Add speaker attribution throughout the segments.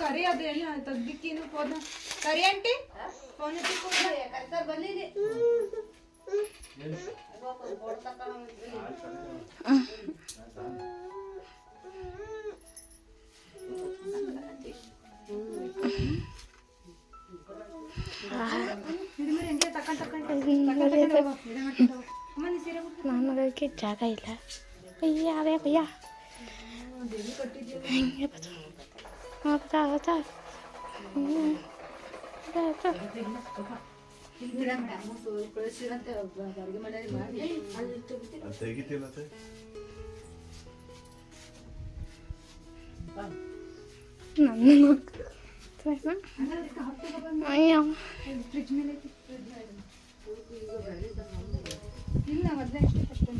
Speaker 1: ಕರಿ ಅದೇನು ತೆಗ್ದಿಕ್ಕೇನು ಫೋನ್ ಕರಿ aunty phone ಬಂದಿದೆ
Speaker 2: ನನಗೆ ಜಾಗ ಇಲ್ಲ ಭಯ್ಯ ಅದೇ ಭಯ್ಯ ಹಿಂಗೆ ಹೌದಾ
Speaker 1: ಇಲ್ಲ ಮೊದಲೇ ಅಷ್ಟೇ ಅಷ್ಟೇ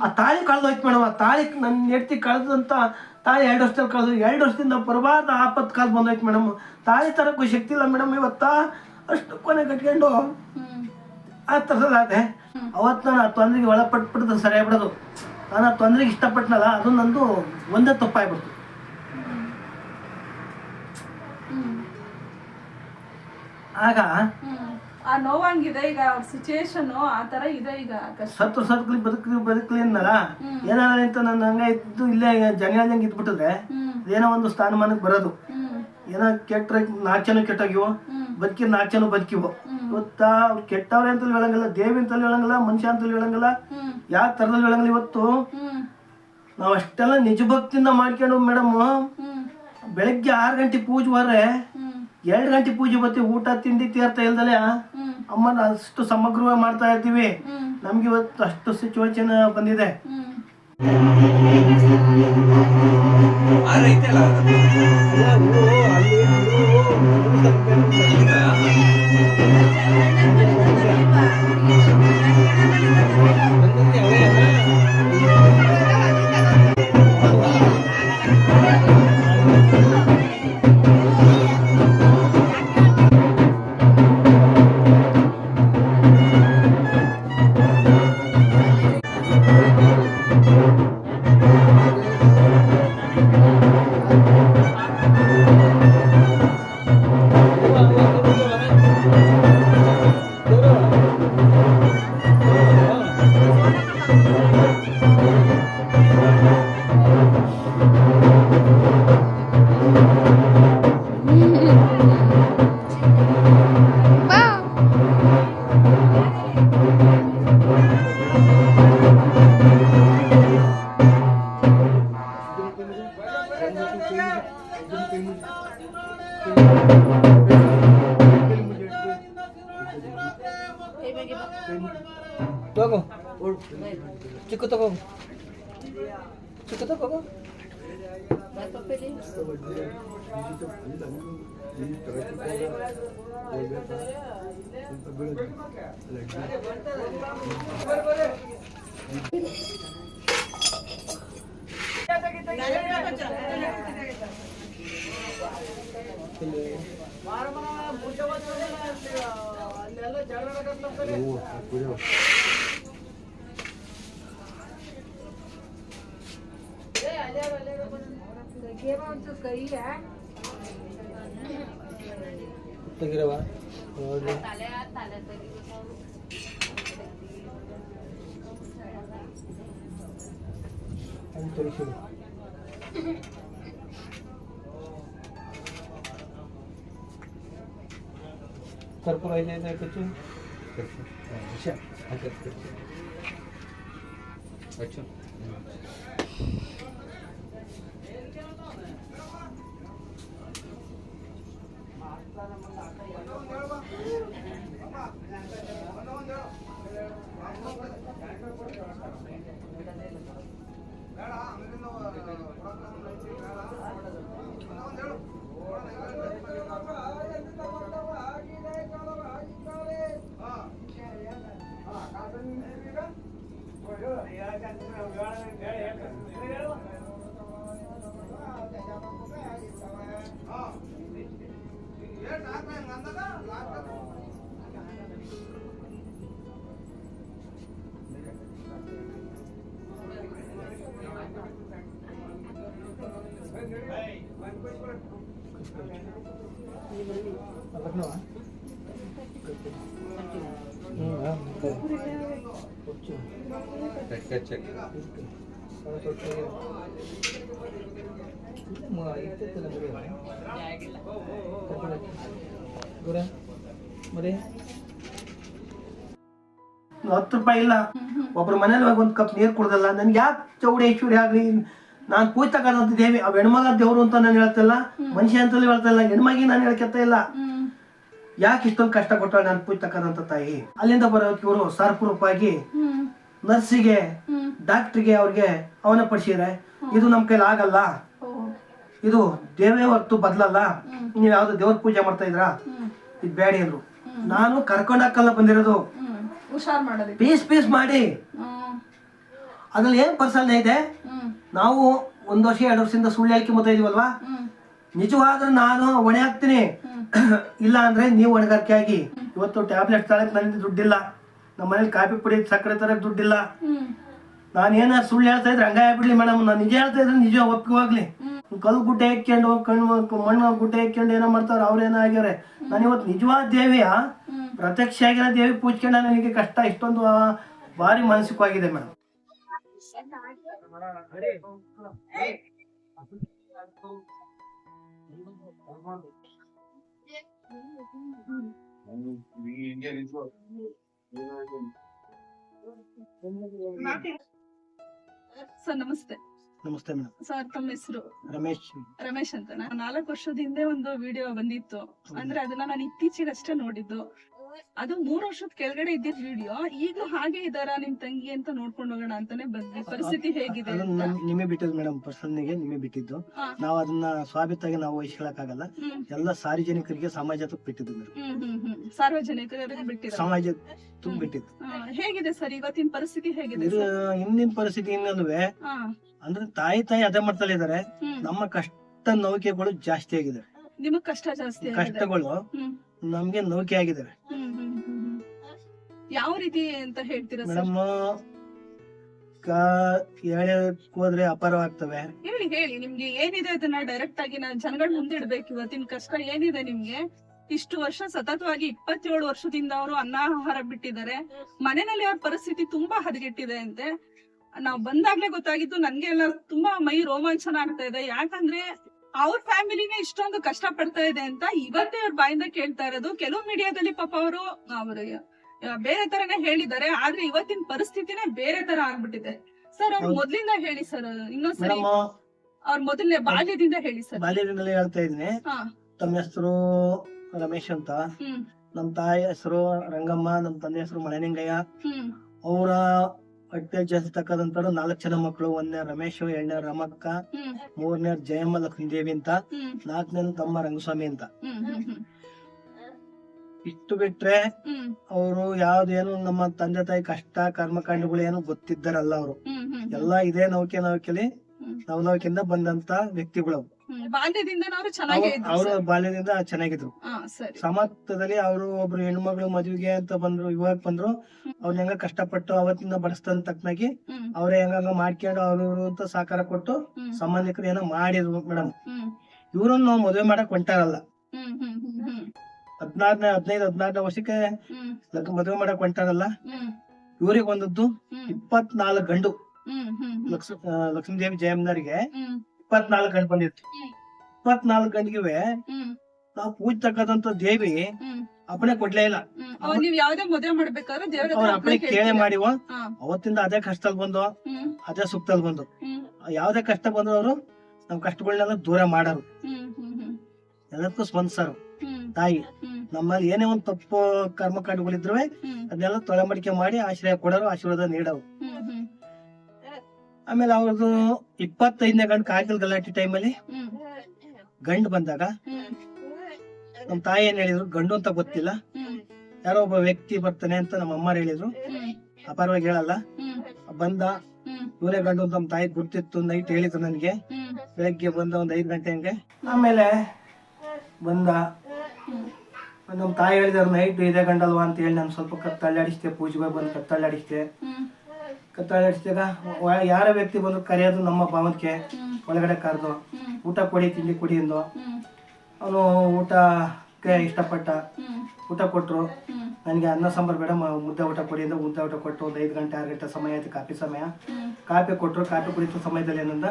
Speaker 3: ಆ ತಾಳಿ ಕಳೆದೋಯ್ತು ಮೇಡಮ್. ಆ ತಾಳಿ ನನ್ನ ಹೆಂಡತಿ ಕಳೆದಂತ ತಾಳಿ 2 ವರ್ಷದಲ್ಲಿ ಕಳೆದು 2 ವರ್ಷದಿಂದ ಬರಬಾರ್ದು ಆಪತ್ತು ಕಾಲ ಬಂದೋಯ್ತು ಮೇಡಮ್. ತಾಳಿ ತರಕ್ಕೂ ಶಕ್ತಿ ಇಲ್ಲ ಮೇಡಮ್. ಇವತ್ತ ಅಷ್ಟು ಕೊನೆ ಕಟ್ಕೊಂಡು ಆ ಥರದಾದೆ. ಅವತ್ತು ನಾನು ಆ ತೊಂದರೆಗೆ ಒಳಪಟ್ಬಿಟ್ಟಿದ್ರೆ ಸರಿಯಾಗ್ಬಿಡೋದು. ನಾನು ಆ ತೊಂದರೆಗೆ ಇಷ್ಟಪಟ್ಟನಲ್ಲ, ಅದು ನಂದು ಒಂದೇ ತಪ್ಪಾಗ್ಬಿಡ್ತು. ಆಗ
Speaker 1: ಆ ನೋವಂಗಿದೆ ಈಗ ಅವ್ರ ಸಿಚುಯೇಷನ್ ಆ ತರ ಇದೆ. ಈಗ
Speaker 3: ಸತ್ರು ಬದುಕಲಿ ಅನ್ನಲ್ಲ. ಏನಾರ ಅಂತ ನನ್ನ ಹಂಗ ಇದ್ದು ಇಲ್ಲೇ ಜಂಗ ಇದ್ಬಿಟ್ಟಿದ್ರೆ ಏನೋ ಒಂದು ಸ್ಥಾನಮಾನಕ್ಕೆ ಬರೋದು. ಏನೋ ಕೆಟ್ಟ 4 ಜನ ಕೆಟ್ಟೋಗಿವೋ, ಬದುಕಿ 4 ಜನ ಬದುಕಿವೋ. ಇವತ್ತಾ ಅವ್ರು ಕೆಟ್ಟವ್ರೆ ಅಂತಲೂ ಹೇಳಂಗಿಲ್ಲ, ದೇವಿ ಅಂತಲೂ ಹೇಳಂಗಿಲ್ಲ, ಮನುಷ್ಯ ಅಂತಲೂ ಹೇಳಂಗಿಲ್ಲ, ಯಾವ ಥರದಲ್ಲಿ ಹೇಳಂಗಿಲ್ಲ. ಇವತ್ತು ನಾವು ಅಷ್ಟೆಲ್ಲ ನಿಜ ಭಕ್ತಿಯಿಂದ ಮಾಡ್ಕೊಂಡು ಮೇಡಮ್ ಬೆಳಗ್ಗೆ 6 ಗಂಟೆ ಪೂಜೆ ಹೋದ್ರೆ 2 ಗಂಟೆ ಪೂಜೆ ಬರ್ತೀವಿ. ಊಟ ತಿಂಡಿ ತೀರ್ಥ ಇಲ್ದಲೆ ಅಮ್ಮನ ಅಷ್ಟು ಸಮಗ್ರವಾಗಿ ಮಾಡ್ತಾ ಇರ್ತೀವಿ. ನಮ್ಗೆ ಇವತ್ತು ಅಷ್ಟು ಸಿಚುವೇಶನ್ ಬಂದಿದೆ. ಚಿಕ್ಕ ತಗೋ ತೆಗಿರವಾ कर्पूर आहे कच्चू अच्छा ₹10 ಇಲ್ಲ. ಒಬ್ರು ಮನೇಲಿ ಹೋಗಿ ಒಂದು ಕಪ್ ನೀರು ಕುಡ್ದಲ್ಲ. ನನ್ಗೆ ಯಾಕೆ ಚೌಡೇಶ್ವರಿ ಆಗ್ಲಿ, ನಾನು ಪೂಜೆ ತಗೊಂಡಂತ ದೇವಿ, ಅವ್ ಹೆಣ್ಮಗ ದೇವ್ರು ಅಂತ ನಾನು ಹೇಳ್ತಿಲ್ಲ, ಮನುಷ್ಯ ಅಂತಲೂ ಹೇಳ್ತಾ ಇಲ್ಲ, ಹೆಣ್ಮಗಿ ನಾನು ಹೇಳ್ಕೊತಾ ಇಲ್ಲ. ಯಾಕೆ ಇಷ್ಟೊಂದು ಕಷ್ಟ ಕೊಟ್ಟಾಳ ನಾನು ಪೂಜೆ ತಕ್ಕಂತ ತಾಯಿ? ಅಲ್ಲಿಂದ ಬರೋಕೆ ಇವರು ಸಾರ್ಪೂರ್ವಕವಾಗಿ ನರ್ಸಿಗೆ, ಡಾಕ್ಟ್ರಿಗೆ ಅವ್ರಿಗೆ ಅವನ ಪಡಿಸಿದ್ರೆ, ಇದು ನಮ್ ಕೈಲಿ ಆಗಲ್ಲ, ಇದು ದೇವೇ ಹೊರತು ಬದಲಲ್ಲ, ನೀವ್ ಯಾವ್ದು ದೇವ್ರ ಪೂಜೆ ಮಾಡ್ತಾ ಇದ್ರ, ಇದು ಬೇಡಿ ಅಂದ್ರು. ನಾನು ಕರ್ಕೊಂಡ್ ಹಾಕಲ್ಲ ಬಂದಿರೋದು, ಪೀಸ್ ಮಾಡಿ. ಅದ್ರಲ್ಲಿ ಏನ್ ಪರಿಸರನೆ ಇದೆ, ನಾವು 1 ವರ್ಷ 2 ವರ್ಷದಿಂದ ಸುಳ್ಳು ಹೇಳಿಕೆ ಮೊತ್ತ ಇದೀವಲ್ವಾ, ನಿಜವಾದ್ರೆ ನಾನು ಹೊಣೆ ಹಾಕ್ತೀನಿ, ಇಲ್ಲ ಅಂದ್ರೆ ನೀವು ಹೊಣೆಗಾರಿಕೆ ಆಗಿ. ಇವತ್ತು ಟ್ಯಾಬ್ಲೆಟ್ ತಳಕ್ ನನಗೆ ದುಡ್ಡಿಲ್ಲ, ನಮ್ಮ ಮನೇಲಿ ಕಾಫಿ ಪುಡಿ ಸಕ್ಕರೆ ತರಕ್ ದುಡ್ಡಿಲ್ಲ. ನಾನು ಏನಾರ ಸುಳ್ಳು ಹೇಳ್ತಾ ಇದ್ರೆ ಹಂಗ ಆಗ್ಬಿಡ್ಲಿ ಮೇಡಮ್, ನಾನು ನಿಜ ಹೇಳ್ತಾ ಇದ್ರೆ ನಿಜ ಒಪ್ಪಿವಾಗ್ಲಿ. ಕಲ್ಲು ಗುಡ್ಡೆ ಇಕ್ಕೊಂಡು ಮಣ್ಣು ಗುಡ್ಡೆ ಇಕ್ಕೊಂಡು ಏನೋ ಮಾಡ್ತಾರ, ಅವ್ರೇನೋ ಆಗ್ಯಾರೆ. ನಾನು ಇವತ್ತು ನಿಜವಾದ ದೇವಿಯ ಪ್ರತ್ಯಕ್ಷ ಆಗಿರೋ ದೇವಿ ಪೂಜ್ಕೊಂಡ ನನಗೆ ಕಷ್ಟ ಇಷ್ಟೊಂದು ಭಾರಿ ಮಾನಸಿಕವಾಗಿದೆ ಮೇಡಮ್.
Speaker 1: ಸರ್ ನಮಸ್ತೆ.
Speaker 3: ನಮಸ್ತೆ ಮೇಡಮ್.
Speaker 1: ಸರ್ ತಮ್ಮ ಹೆಸರು?
Speaker 3: ರಮೇಶ್
Speaker 1: ಅಂತ. 4 ವರ್ಷದ ಹಿಂದೆ ಒಂದು ವಿಡಿಯೋ ಬಂದಿತ್ತು, ಅಂದ್ರೆ ಅದನ್ನ ನಾನು ಇತ್ತೀಚೆಗಷ್ಟೇ ನೋಡಿದ್ದು. ಅದು 3 ವರ್ಷದ ಕೆಳಗಡೆ ಇದ್ದಿದ್ ವಿಡಿಯೋ. ಈಗಲೂ ಹಾಗೆ ಇದಾರ ನಿಮ್ ತಂಗಿ ಅಂತ ನೋಡ್ಕೊಂಡು ಹೋಗೋಣ ಅಂತಾನೆ ಬಂದ್ವಿ. ಪರಿಸ್ಥಿತಿ ಹೇಗಿದೆ?
Speaker 3: ನಿಮಗೆ ಬಿಟ್ಟಿದ್ದು ಮೇಡಮ್, ಪರ್ಸನ್ಗೆ ನಿಮಗೆ ಬಿಟ್ಟಿದ್ದು. ನಾವು ಅದನ್ನ ಸ್ವಾಭಿತ್ತಾಗಿ ನಾವು ವಹಿಸ್ಕೊಳಕ್ಕಾಗಲ್ಲ, ಎಲ್ಲ ಸಾರ್ವಜನಿಕರಿಗೆ ಸಮಾಜಕ್ಕೆ ಬಿಟ್ಟಿದ್ದು ಮೇಡಮ್.
Speaker 1: ಸಾರ್ವಜನಿಕರಿಗೆ ಬಿಟ್ಟಿದ್ದು,
Speaker 3: ಸಮಾಜ ಬಿಟ್ಟಿದ್ದು.
Speaker 1: ಹೇಗಿದೆ ಸರ್ ಇವತ್ತಿನ ಪರಿಸ್ಥಿತಿ? ಹೇಗಿದೆ
Speaker 3: ಹಿಂದಿನ ಪರಿಸ್ಥಿತಿ ಇನ್ನಲ್ವೇ ಅಂದ್ರೆ ತಾಯಿ ಅದೇ ಮಾಡ್ತಲೇ ಇದಾರೆ. ನಮ್ಮ ಕಷ್ಟ ನೌಕೆಗಳು ಜಾಸ್ತಿ ಆಗಿದೆ.
Speaker 1: ನಿಮಗ್ ಕಷ್ಟ ಜಾಸ್ತಿ?
Speaker 3: ಕಷ್ಟಗಳು ನಮ್ಗೆ ನೌಕೆ ಆಗಿದಾವೆ.
Speaker 1: ಯಾವ ರೀತಿ ಅಂತ ಹೇಳ್ತೀರಾ
Speaker 3: ಮೇಡಮ್? ಹೋದ್ರೆ ಅಪಾರವಾಗ್ತವೆ.
Speaker 1: ಹೇಳಿ ನಿಮ್ಗೆ ಏನಿದೆ ಅದನ್ನ ಡೈರೆಕ್ಟ್ ಆಗಿ ನಾನು ಜನಗಳ ಮುಂದೆ ಇಡ್ಬೇಕು. ಇವತ್ತಿನ ಕಷ್ಟ ಏನಿದೆ ನಿಮ್ಗೆ? ಇಷ್ಟು ವರ್ಷ ಸತತವಾಗಿ 27 ವರ್ಷದಿಂದ ಅವರು ಅನ್ನಾಹಾರ ಬಿಟ್ಟಿದ್ದಾರೆ. ಮನೆಯಲ್ಲಿ ಅವ್ರ ಪರಿಸ್ಥಿತಿ ತುಂಬಾ ಹದಗೆಟ್ಟಿದೆ ಅಂತೆ. ನಾವ್ ಬಂದಾಗ್ಲೇ ಗೊತ್ತಾಗಿದ್ದು. ನನ್ಗೆ ಎಲ್ಲ ತುಂಬಾ ಮೈ ರೋಮಾಂಚನ ಆಗ್ತಾ ಇದೆ. ಯಾಕಂದ್ರೆ ಅವ್ರ ಫ್ಯಾಮಿಲಿನೇ ಇಷ್ಟೊಂದು ಕಷ್ಟ ಪಡ್ತಾ ಇದೆ ಅಂತ ಇವತ್ತೇ ಅವ್ರ ಬಾಯಿಂದ ಕೇಳ್ತಾ ಇರೋದು. ಕೆಲವು ಮೀಡಿಯಾದಲ್ಲಿ ಪಾಪ ಅವರು ಬೇರೆ ತರನೇ ಹೇಳಿದ್ದಾರೆ, ಆದ್ರೆ ಇವತ್ತಿನ ಪರಿಸ್ಥಿತಿನೇ ಬೇರೆ ತರ ಆಗ್ಬಿಟ್ಟಿದೆ. ಸರ್ ಅವ್ರ ಮೊದ್ಲಿಂದ ಹೇಳಿ ಸರ್, ಇನ್ನೊಂದ್ಸರಿ ಅವ್ರ ಮೊದಲನೇ ಬಾಲ್ಯದಿಂದ ಹೇಳಿ ಸರ್.
Speaker 3: ಬಾಲ್ಯದಿಂದಲೇ ಹೇಳ್ತಾ ಇದ್ದೀನಿ. ತಮ್ಮ ಹೆಸರು ರಮೇಶ್ ಅಂತ, ನಮ್ ತಾಯಿ ಹೆಸರು ರಂಗಮ್ಮ, ನಮ್ ತಂದೆ ಹೆಸರು ಮಳೆನಿಂಗಯ್ಯ. ಅವರ ಹೊಟ್ಟೆ ಜಾಸ್ತಿ ತಕ್ಕದಂತರು 4 ಜನ ಮಕ್ಕಳು. 1ನೇ ರಮೇಶ್, 2ನೇ ರಮಕ್ಕ, 3ನೇ ಜಯಮ್ಮ ಲಕ್ಷ್ಮೀದೇವಿ ಅಂತ, 4ನೇ ತಮ್ಮ ರಂಗಸ್ವಾಮಿ ಅಂತ. ಇಷ್ಟು ಬಿಟ್ರೆ ಅವರು ಯಾವ್ದೇನು ನಮ್ಮ ತಂದೆ ತಾಯಿ ಕಷ್ಟ ಕರ್ಮಕಾಂಡಗಳು ಏನು ಗೊತ್ತಿದ್ದಾರಲ್ಲ. ಅವರು ಎಲ್ಲಾ ಇದೇ ನೌಕೆಲಿ ನವನೌಕೆಯಿಂದ ಬಂದಂತ ವ್ಯಕ್ತಿಗಳು. ಅವರು ಬಾಲ್ಯದಿಂದ ಚೆನ್ನಾಗಿದ್ರು. ಸಮಾಜದಲ್ಲಿ ಅವರು ಒಬ್ರು ಹೆಣ್ಮಗಳು ಮದುವೆಗೆ ಅಂತ ಬಂದ್ರು, ಇವಾಗ ಬಂದ್ರು. ಅವ್ರ ಹೆಂಗ ಕಷ್ಟಪಟ್ಟು ಅವತ್ತಿಂದ ಬಡಸ್ತನ್ ತಕ್ಕನಾಗಿ ಅವ್ರ ಹೆಂಗ ಮಾಡ್ಕೊಂಡು ಅವ್ರು ಅಂತ ಸಹಕಾರ ಕೊಟ್ಟು ಸಂಬಂಧಿಕರು ಏನೋ ಮಾಡಿದ್ರು ಮೇಡಮ್. ಇವ್ರನ್ನ ನಾವು ಮದುವೆ ಮಾಡಕ್ ಹೊಂಟಾರಲ್ಲ. 15-16 ವರ್ಷಕ್ಕೆ ಮದುವೆ ಮಾಡಕ್ ಹೊಂಟಾರಲ್ಲ. ಇವ್ರಿಗೆ ಬಂದದ್ದು 24 ಗಂಡು. ಲಕ್ಷ್ಮೀದೇವಿ ಜಯಮ್ಮನವ್ರಿಗೆ 24 ಗಂಡು ಬಂದಿತ್ತು. 24 ಗಂಡಿಗೆ ನಾವು ಪೂಜೆ ತಕ್ಕದಂತ ದೇವಿ ಅಪ್ಪಣೆ ಕೊಡ್ಲೇ ಇಲ್ಲ. ಅವ್ರ ಅಪ್ಪಣೆ ಕೇಳೇ ಮಾಡಿವ. ಅವತ್ತಿಂದ ಅದೇ ಕಷ್ಟದಲ್ಲಿ ಬಂದು, ಅದೇ ಸುಖದಲ್ಲಿ ಬಂದು, ಯಾವ್ದೇ ಕಷ್ಟ ಬಂದ್ರು ಅವರು ನಮ್ ಕಷ್ಟಗಳನ್ನೆಲ್ಲ ದೂರ ಮಾಡೋರು, ಎಲ್ಲದಕ್ಕೂ ಸ್ಪಂದಿಸರು. ತಾಯಿ ನಮ್ಮಲ್ಲಿ ಏನೇ ಒಂದ್ ತಪ್ಪು ಕರ್ಮಕಾಂಡಗಳಿದ್ರು ಅದನ್ನೆಲ್ಲ ತೊಳೆಮಡಿಕೆ ಮಾಡಿ ಆಶ್ರಯ ಕೊಡೋರು, ಆಶೀರ್ವಾದ ನೀಡೋರು. ಆಮೇಲೆ ಅವ್ರದ್ದು 25ನೇ ಗಂಡು ಕಾಗಿಲ್ ಗಲಾಟೆ ಟೈಮಲ್ಲಿ ಗಂಡು ಬಂದಾಗ ನಮ್ ತಾಯಿ ಏನ್ ಹೇಳಿದ್ರು, ಗಂಡು ಅಂತ ಗೊತ್ತಿಲ್ಲ, ಯಾರೋ ಒಬ್ಬ ವ್ಯಕ್ತಿ ಬರ್ತಾನೆ ಅಂತ ನಮ್ಮ ಅಮ್ಮ ಹೇಳಿದ್ರು. ಅಪಾರವಾಗಿ ಹೇಳಲ್ಲ. ಬಂದ ಇವನೇ ಗಂಡು ನಮ್ಮ ತಾಯಿ ಗುರ್ತಿತ್ತು ನೈಟ್ ಹೇಳಿದ್ರು ನನಗೆ.
Speaker 1: ಹ್ಮ್
Speaker 3: ಬೆಳಗ್ಗೆ ಬಂದ ಒಂದು 5 ಗಂಟೆ ಹಂಗೆ. ಆಮೇಲೆ ಬಂದ ನಮ್ಮ ತಾಯಿ ಹೇಳಿದ್ರು ನೈಟ್ ಇದೇ ಗಂಡಲ್ವಾ ಅಂತ ಹೇಳಿ ನಾನು ಸ್ವಲ್ಪ ಕತ್ತಳ್ಳಾಡಿಸ್ದೆ. ಪೂಜೆಗೆ ಬಂದು ಕತ್ತಳ್ಳಾಡಿಸ್ದೆ.
Speaker 1: ಹ್ಮ್
Speaker 3: ಕತ್ತಳ್ಳಾಡಿಸಿದಾಗ ಯಾರ ವ್ಯಕ್ತಿ ಬಂದು ಕರೆಯೋದು ನಮ್ಮ ಭಾವಕ್ಕೆ ಒಳಗಡೆ ಕರೆದು ಊಟ ಕೊಡಿ ತಿಂಡಿ ಕೊಡಿ ಅಂದು.
Speaker 1: ಹ್ಮ್
Speaker 3: ಅವನು ಊಟಕ್ಕೆ ಇಷ್ಟಪಟ್ಟ. ಊಟ ಕೊಟ್ಟರು. ನನಗೆ ಅನ್ನ ಸಾಂಬಾರು ಬೇಡ ಮುದ್ದೆ ಊಟ ಕೊಡಿ ಅಂತ ಮುದ್ದೆ ಊಟ ಕೊಟ್ಟು ಒಂದು 5 ಗಂಟೆ 6 ಗಂಟೆ ಸಮಯ ಆಯ್ತು, ಕಾಫಿ ಸಮಯ. ಕಾಫಿ ಕೊಟ್ಟರು. ಕಾಫಿ ಕುಡಿತ ಸಮಯದಲ್ಲಿ ಏನಂದ,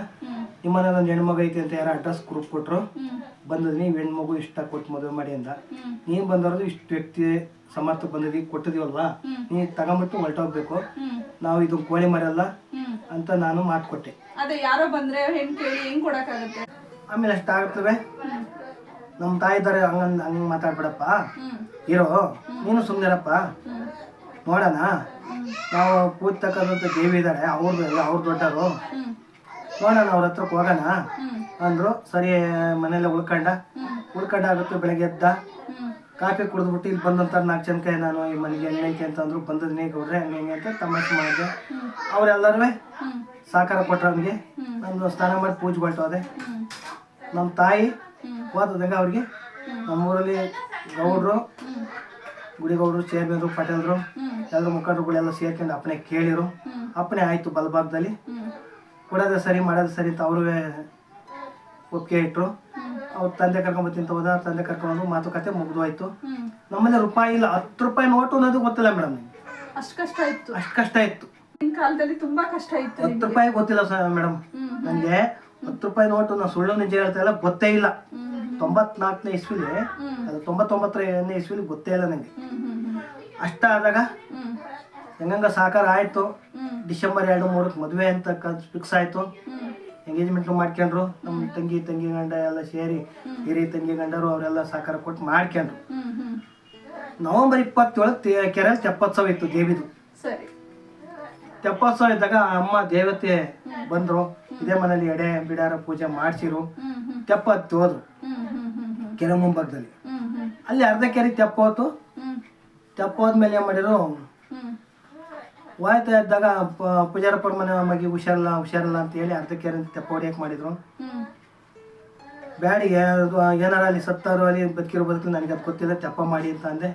Speaker 3: ನಿಮ್ಮನೆ ಒಂದು ಹೆಣ್ಮಗು ಐತಿ ಅಂತ ಯಾರೋ ಅಡ್ರೆಸ್ ಗ್ರೂಪ್ ಕೊಟ್ಟರು. ಬಂದದ್ದು ನೀವು ಹೆಣ್ಮಗು ಇಷ್ಟ ಕೊಟ್ಟು ಮದುವೆ ಮಾಡಿ ಅಂದ. ನೀನು ಬಂದವ್ರದ್ದು ಇಷ್ಟು ವ್ಯಕ್ತಿ ಸಮರ್ಥ ಬಂದಿದ್ವಿ ಕೊಟ್ಟಿದೀವಲ್ವಾ, ನೀನು ತಗೊಂಬಿಟ್ಟು ಹೊರಟೋಗ್ಬೇಕು, ನಾವು ಇದು ಕೋಳಿ ಮರಲ್ಲ ಅಂತ ನಾನು ಮಾತು ಕೊಟ್ಟೆ.
Speaker 1: ಅದೇ ಯಾರೋ ಬಂದ್ರೆ ಹೆಣ್ ಕೇಳಿ ಹೆಂಗ್ ಕೊಡಕ್ಕಾಗತ್ತೆ.
Speaker 3: ಆಮೇಲೆ ಅಷ್ಟಾಗ್ತವೆ. ನಮ್ಮ ತಾಯಿ ಇದ್ದಾರೆ ಹಂಗೆ ಮಾತಾಡ್ಬೇಡಪ್ಪ ಇರೋ, ನೀನು ಸುಮ್ಮನಿರಪ್ಪ, ನೋಡೋಣ ನಾವು ಪೂಜೆ ತಕ್ಕಂಥ ದೇವಿ ಇದ್ದಾರೆ, ಅವ್ರು ದೊಡ್ಡವರು, ನೋಡೋಣ ಅವ್ರ ಹತ್ರಕ್ಕೆ ಹೋಗೋಣ ಅಂದರು. ಸರಿ ಮನೇಲೆ ಉಳ್ಕೊಂಡಾಗುತ್ತೆ. ಬೆಳಗ್ಗೆ ಎದ್ದ ಕಾಫಿ ಕುಡಿದ್ಬಿಟ್ಟು ಇಲ್ಲಿ ಬಂದಂತ 4 ಜನಕ್ಕೆ ನಾನು ಈ ಮನೆಗೆ ಹೆಂಗೈತೆ ಅಂತಂದ್ರು. ಬಂದದ್ನೇ ಗೌಡ್ರೆ ಹಂಗೆ ಅಂತ ತಮಾಷೆ ಮಾಡಿದೆ. ಅವರೆಲ್ಲರೂ ಸಹಕಾರ ಕೊಟ್ಟರು ಅವನಿಗೆ. ನಮ್ದು ಸ್ನಾನ ಮಾಡಿ ಪೂಜೆ ಹೊರಟೋದೆ. ನಮ್ಮ ತಾಯಿ ಹೋದಂಗೆ ಅವ್ರಿಗೆ ನಮ್ಮೂರಲ್ಲಿ ಗೌಡ್ರು, ಗುಡಿಗೌಡರು, ಚೇರ್ಮನ್ರು, ಪಟೇಲ್ರು ಎಲ್ಲರೂ ಮುಖಂಡರುಗಳೆಲ್ಲ ಸೇರ್ಕೊಂಡು ಅಪ್ಪಣೆ ಕೇಳಿರು. ಅಪ್ಪಣೆ ಆಯಿತು ಬಲಭಾಗದಲ್ಲಿ. ಕೊಡೋದೇ ಸರಿ ಮಾಡೋದು ಸರಿ ಅಂತ ಅವರು ಒಪ್ಪಿಗೆ ಇಟ್ಟರು. ಅವ್ರ ತಂದೆ ಕರ್ಕೊಂಬತ್ತೀನಿ ಅಂತ ಹೋದ. ತಂದೆ ಕರ್ಕೊಂಡು ಮಾತುಕತೆ ಮುಗಿದೋಯ್ತು. ನಮ್ಮಲ್ಲಿ ರೂಪಾಯಿ ಇಲ್ಲ, 10 ರೂಪಾಯಿ ನೋಟು ಅನ್ನೋದು ಗೊತ್ತಿಲ್ಲ ಮೇಡಮ್.
Speaker 1: ಅಷ್ಟು ಕಷ್ಟ ಇತ್ತು.
Speaker 3: ಅಷ್ಟು ಕಷ್ಟ ಇತ್ತು.
Speaker 1: ನಿಮ್ ಕಾಲದಲ್ಲಿ ತುಂಬಾ ಕಷ್ಟ ಇತ್ತು.
Speaker 3: 10 ರೂಪಾಯಿ ಗೊತ್ತಿಲ್ಲ ಮೇಡಮ್ ನನಗೆ. 10 ರೂಪಾಯಿ ನೋಟು ನಾನು ಸುಳ್ಳು ನಿಜ ಹೇಳ್ತಾ ಇಲ್ಲ, ಗೊತ್ತೇ ಇಲ್ಲ. 94ನೇ ಇಸ್ವಿಲಿ, ಅದು 99ನೇ ಇಸ್ವಿಲಿ ಗೊತ್ತೇ ಇಲ್ಲ ನನಗೆ. ಅಷ್ಟಾದಾಗ ಹೆಂಗಂಗ ಸಾಕಾರ ಆಯ್ತು. ಡಿಸೆಂಬರ್ 2-3 ಮದುವೆ ಅಂತ ಫಿಕ್ಸ್ ಆಯ್ತು. ಎಂಗೇಜ್ಮೆಂಟ್ ಮಾಡ್ಕೊಂಡ್ರು. ನಮ್ಮ ತಂಗಿ ಗಂಡ ಎಲ್ಲ ಸೇರಿ ಹಿರಿ ತಂಗಿ ಗಂಡರು ಅವರೆಲ್ಲ ಸಾಕಾರ ಕೊಟ್ಟು ಮಾಡ್ಕೊಂಡ್ರು. ನವೆಂಬರ್ 27 ಕೆರೆಯಲ್ಲಿ ತೆಪ್ಪೋತ್ಸವ ಇತ್ತು ದೇವಿದು.
Speaker 1: ಸರಿ.
Speaker 3: ತೆಪ್ಪೋತ್ಸವ ಇದ್ದಾಗ ಅಮ್ಮ ದೇವತೆ ಬಂದ್ರು. ಇದೇ ಮನೇಲಿ ಎಡೆ ಬಿಡಾರ ಪೂಜೆ ಮಾಡ್ಸಿರು. ತೆಪ್ಪತ್ತು ಹೋದ್ರು ಕೆರೆ ಮುಂಭಾಗದಲ್ಲಿ. ಅಲ್ಲಿ ಅರ್ಧ ಕೆರೆ ತೆಪ್ಪೋತು. ತೆಪ್ಪೋದ್ಮೇಲೆ ಏನ್ ಮಾಡಿರು, ವಾಯ್ತಾ ಇದ್ದಾಗ ಪೂಜಾರಪ್ಪನ ಮನೆ ಮಗಿ ಹುಷಾರಲ್ಲ ಅಂತ ಹೇಳಿ ಅರ್ಧ ಕೆರೆ ತೆಪ್ಪ ಹೊಡಿಯಕ್ಕೆ ಮಾಡಿದ್ರು. ಬ್ಯಾಡಿಗೆ ಏನಾರ ಅಲ್ಲಿ ಸತ್ತಾರು ಅಲ್ಲಿ ಬದುಕಿರೋ ಬದುಕಲು ನನಗೆ ಅದು ಗೊತ್ತಿಲ್ಲ, ತೆಪ್ಪ ಮಾಡಿ ಅಂತ ಅಂದೆ.